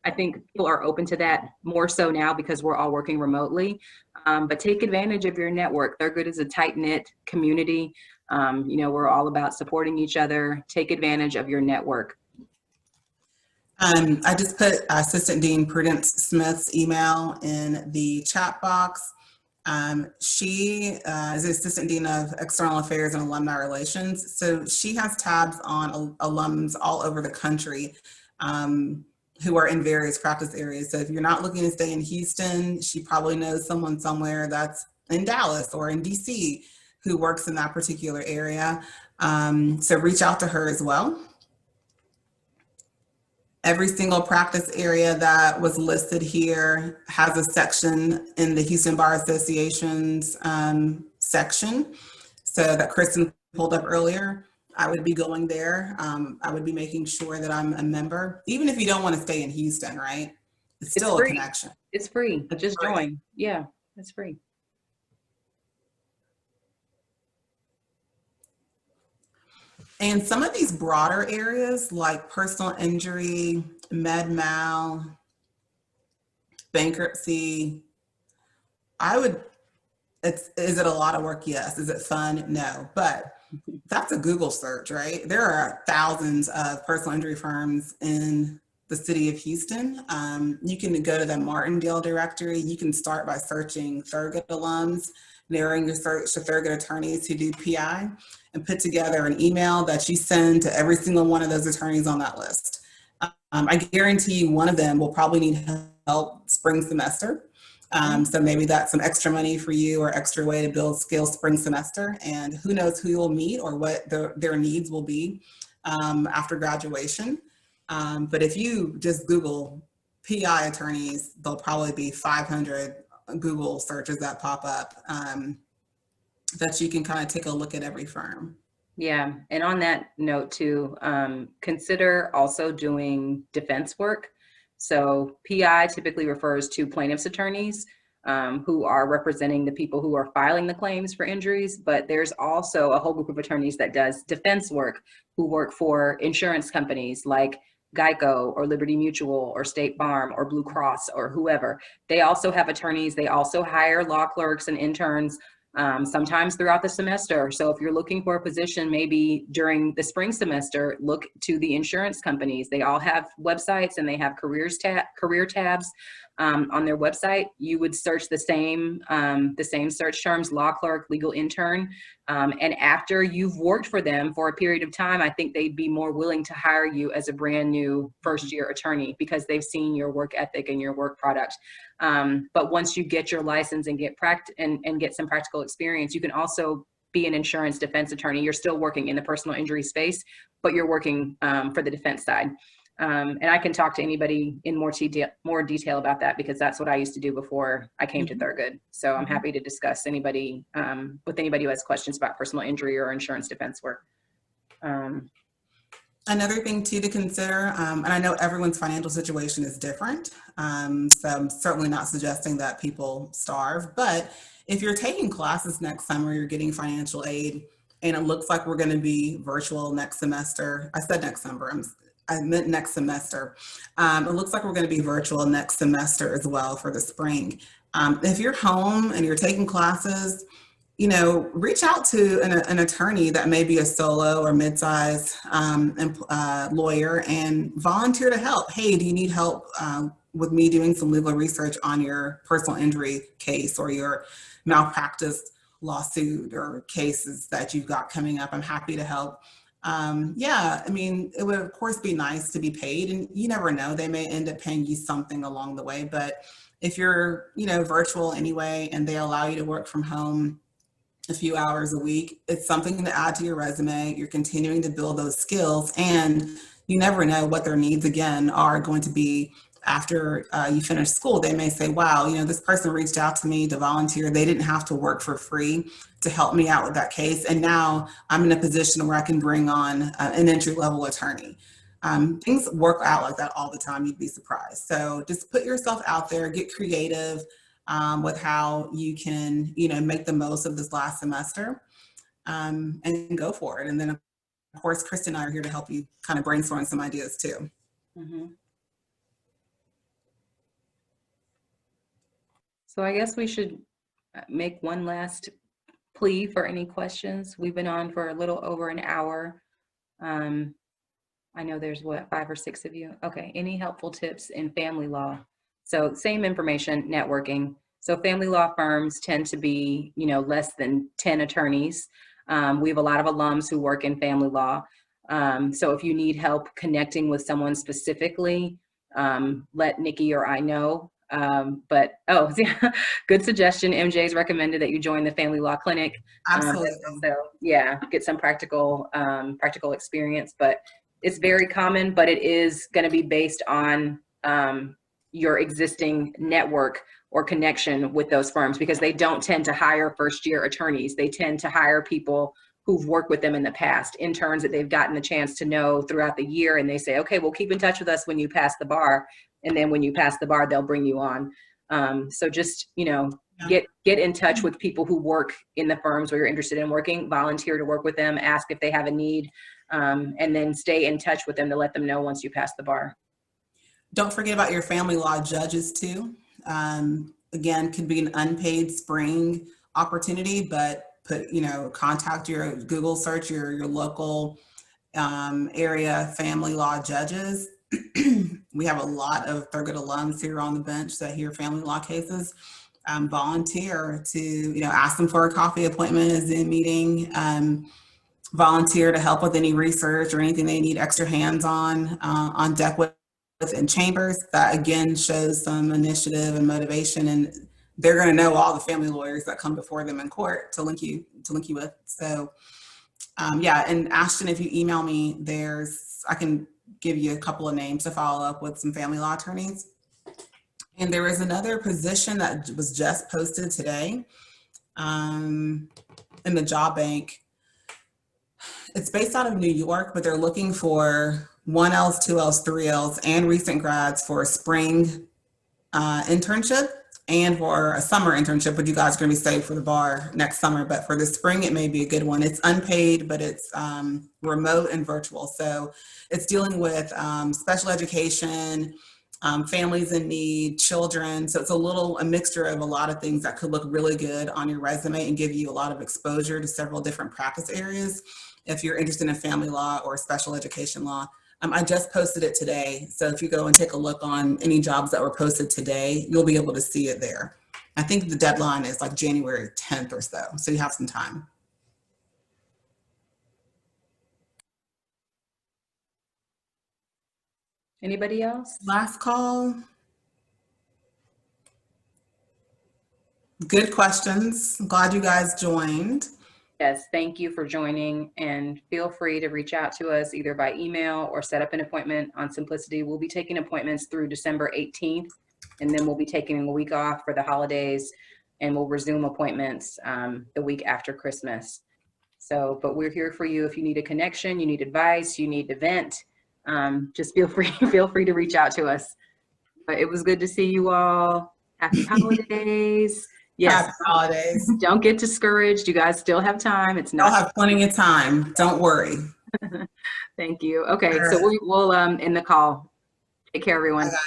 I think people are open to that more so now because we're all working remotely. But take advantage of your network. Thurgood is a tight-knit community. We're all about supporting each other. Take advantage of your network. I just put Assistant Dean Prudence Smith's email in the chat box. She is the Assistant Dean of External Affairs and Alumni Relations. So she has tabs on alums all over the country who are in various practice areas. So if you're not looking to stay in Houston, she probably knows someone somewhere that's in Dallas or in DC who works in that particular area. So reach out to her as well. Every single practice area that was listed here has a section in the Houston Bar Association's section. So that Kristen pulled up earlier, I would be going there. I would be making sure that I'm a member, even if you don't want to stay in Houston, right? It's still a free. connection. It's free. It's Just free. join. Yeah, it's free. And some of these broader areas like personal injury, med mal, bankruptcy, is it a lot of work? Yes. Is it fun? No. But that's a Google search, right? There are thousands of personal injury firms in the city of Houston. You can go to the Martindale directory. You can start by searching Thurgood alums, narrowing your search to Thurgood attorneys who do PI, and put together an email that you send to every single one of those attorneys on that list. I guarantee you one of them will probably need help spring semester. So maybe that's some extra money for you or extra way to build skills spring semester. And who knows who you'll meet or what their needs will be after graduation. But if you just Google PI attorneys, there'll probably be 500 Google searches that pop up that you can kind of take a look at every firm. Yeah, and on that note too, consider also doing defense work. So PI typically refers to plaintiff's attorneys who are representing the people who are filing the claims for injuries, but there's also a whole group of attorneys that does defense work who work for insurance companies like Geico or Liberty Mutual or State Farm or Blue Cross or whoever. They also have attorneys. They also hire law clerks and interns sometimes throughout the semester. So if you're looking for a position, maybe during the spring semester, look to the insurance companies. They all have websites and they have career tabs on their website. You would search the same search terms, law clerk, legal intern. And after you've worked for them for a period of time, I think they'd be more willing to hire you as a brand new first year attorney because they've seen your work ethic and your work product. But once you get your license and get and get some practical experience, you can also be an insurance defense attorney. You're still working in the personal injury space, but you're working for the defense side. And I can talk to anybody in more detail about that because that's what I used to do before I came to Thurgood. So I'm happy to discuss with anybody who has questions about personal injury or insurance defense work. Another thing too to consider, and I know everyone's financial situation is different, so I'm certainly not suggesting that people starve, but if you're taking classes next summer, you're getting financial aid, and it looks like we're going to be virtual next semester. I said next summer, I meant next semester. It looks like we're going to be virtual next semester as well for the spring. If you're home and you're taking classes, reach out to an attorney that may be a solo or mid-size lawyer and volunteer to help. Hey, do you need help with me doing some legal research on your personal injury case or your malpractice lawsuit or cases that you've got coming up? I'm happy to help. Yeah, I mean, it would of course be nice to be paid, and you never know, they may end up paying you something along the way. But if you're, virtual anyway, and they allow you to work from home a few hours a week, it's something to add to your resume. You're continuing to build those skills, and you never know what their needs again are going to be after you finish school. They may say, wow, this person reached out to me to volunteer. They didn't have to work for free to help me out with that case. And now I'm in a position where I can bring on an entry-level attorney. Things work out like that all the time. You'd be surprised. So just put yourself out there, get creative with how you can, make the most of this last semester and go for it. And then of course, Kristen and I are here to help you kind of brainstorm some ideas too. Mm-hmm. So I guess we should make one last plea for any questions. We've been on for a little over an hour. I know there's 5 or 6 of you. Okay, any helpful tips in family law? So same information, networking. So family law firms tend to be, less than 10 attorneys. We have a lot of alums who work in family law. So if you need help connecting with someone specifically, let Nikki or I know. But, oh, yeah, good suggestion. MJ's recommended that you join the Family Law Clinic. Absolutely. So yeah, get some practical experience, but it's very common, but it is going to be based on your existing network or connection with those firms, because they don't tend to hire first-year attorneys. They tend to hire people who've worked with them in the past, interns that they've gotten the chance to know throughout the year, and they say, okay, well, keep in touch with us when you pass the bar, and then when you pass the bar, they'll bring you on. So just, get in touch with people who work in the firms where you're interested in working, volunteer to work with them, ask if they have a need, and then stay in touch with them to let them know once you pass the bar. Don't forget about your family law judges too. Again, could be an unpaid spring opportunity, but contact your Google search, your local area family law judges. We have a lot of Thurgood alums here on the bench that hear family law cases. Volunteer to, ask them for a coffee appointment, a Zoom meeting, volunteer to help with any research or anything they need extra hands on deck with in chambers. That again shows some initiative and motivation, and they're going to know all the family lawyers that come before them in court to link you with. So yeah, and Ashton, if you email me, I can give you a couple of names to follow up with some family law attorneys. And there is another position that was just posted today in the job bank. It's based out of New York, but they're looking for 1Ls, 2Ls, 3Ls, and recent grads for a spring internship and for a summer internship, but you guys are going to be staying for the bar next summer. But for the spring, it may be a good one. It's unpaid, but it's remote and virtual. So it's dealing with special education, families in need, children. So it's a mixture of a lot of things that could look really good on your resume and give you a lot of exposure to several different practice areas if you're interested in family law or special education law. I just posted it today. So if you go and take a look on any jobs that were posted today, you'll be able to see it there. I think the deadline is like January 10th or so. So you have some time. Anybody else? Last call. Good questions. I'm glad you guys joined. Yes, thank you for joining, and feel free to reach out to us either by email or set up an appointment on Simplicity. We'll be taking appointments through December 18th, and then we'll be taking a week off for the holidays, and we'll resume appointments the week after Christmas. So, but we're here for you if you need a connection, you need advice, you need to vent, just feel free to reach out to us. But it was good to see you all. Happy holidays. Yes. Happy holidays. Don't get discouraged. You guys still have time. It's not. I'll have plenty of time. Don't worry. Thank you. Okay, All so right. we'll end the call. Take care, everyone. Bye, guys.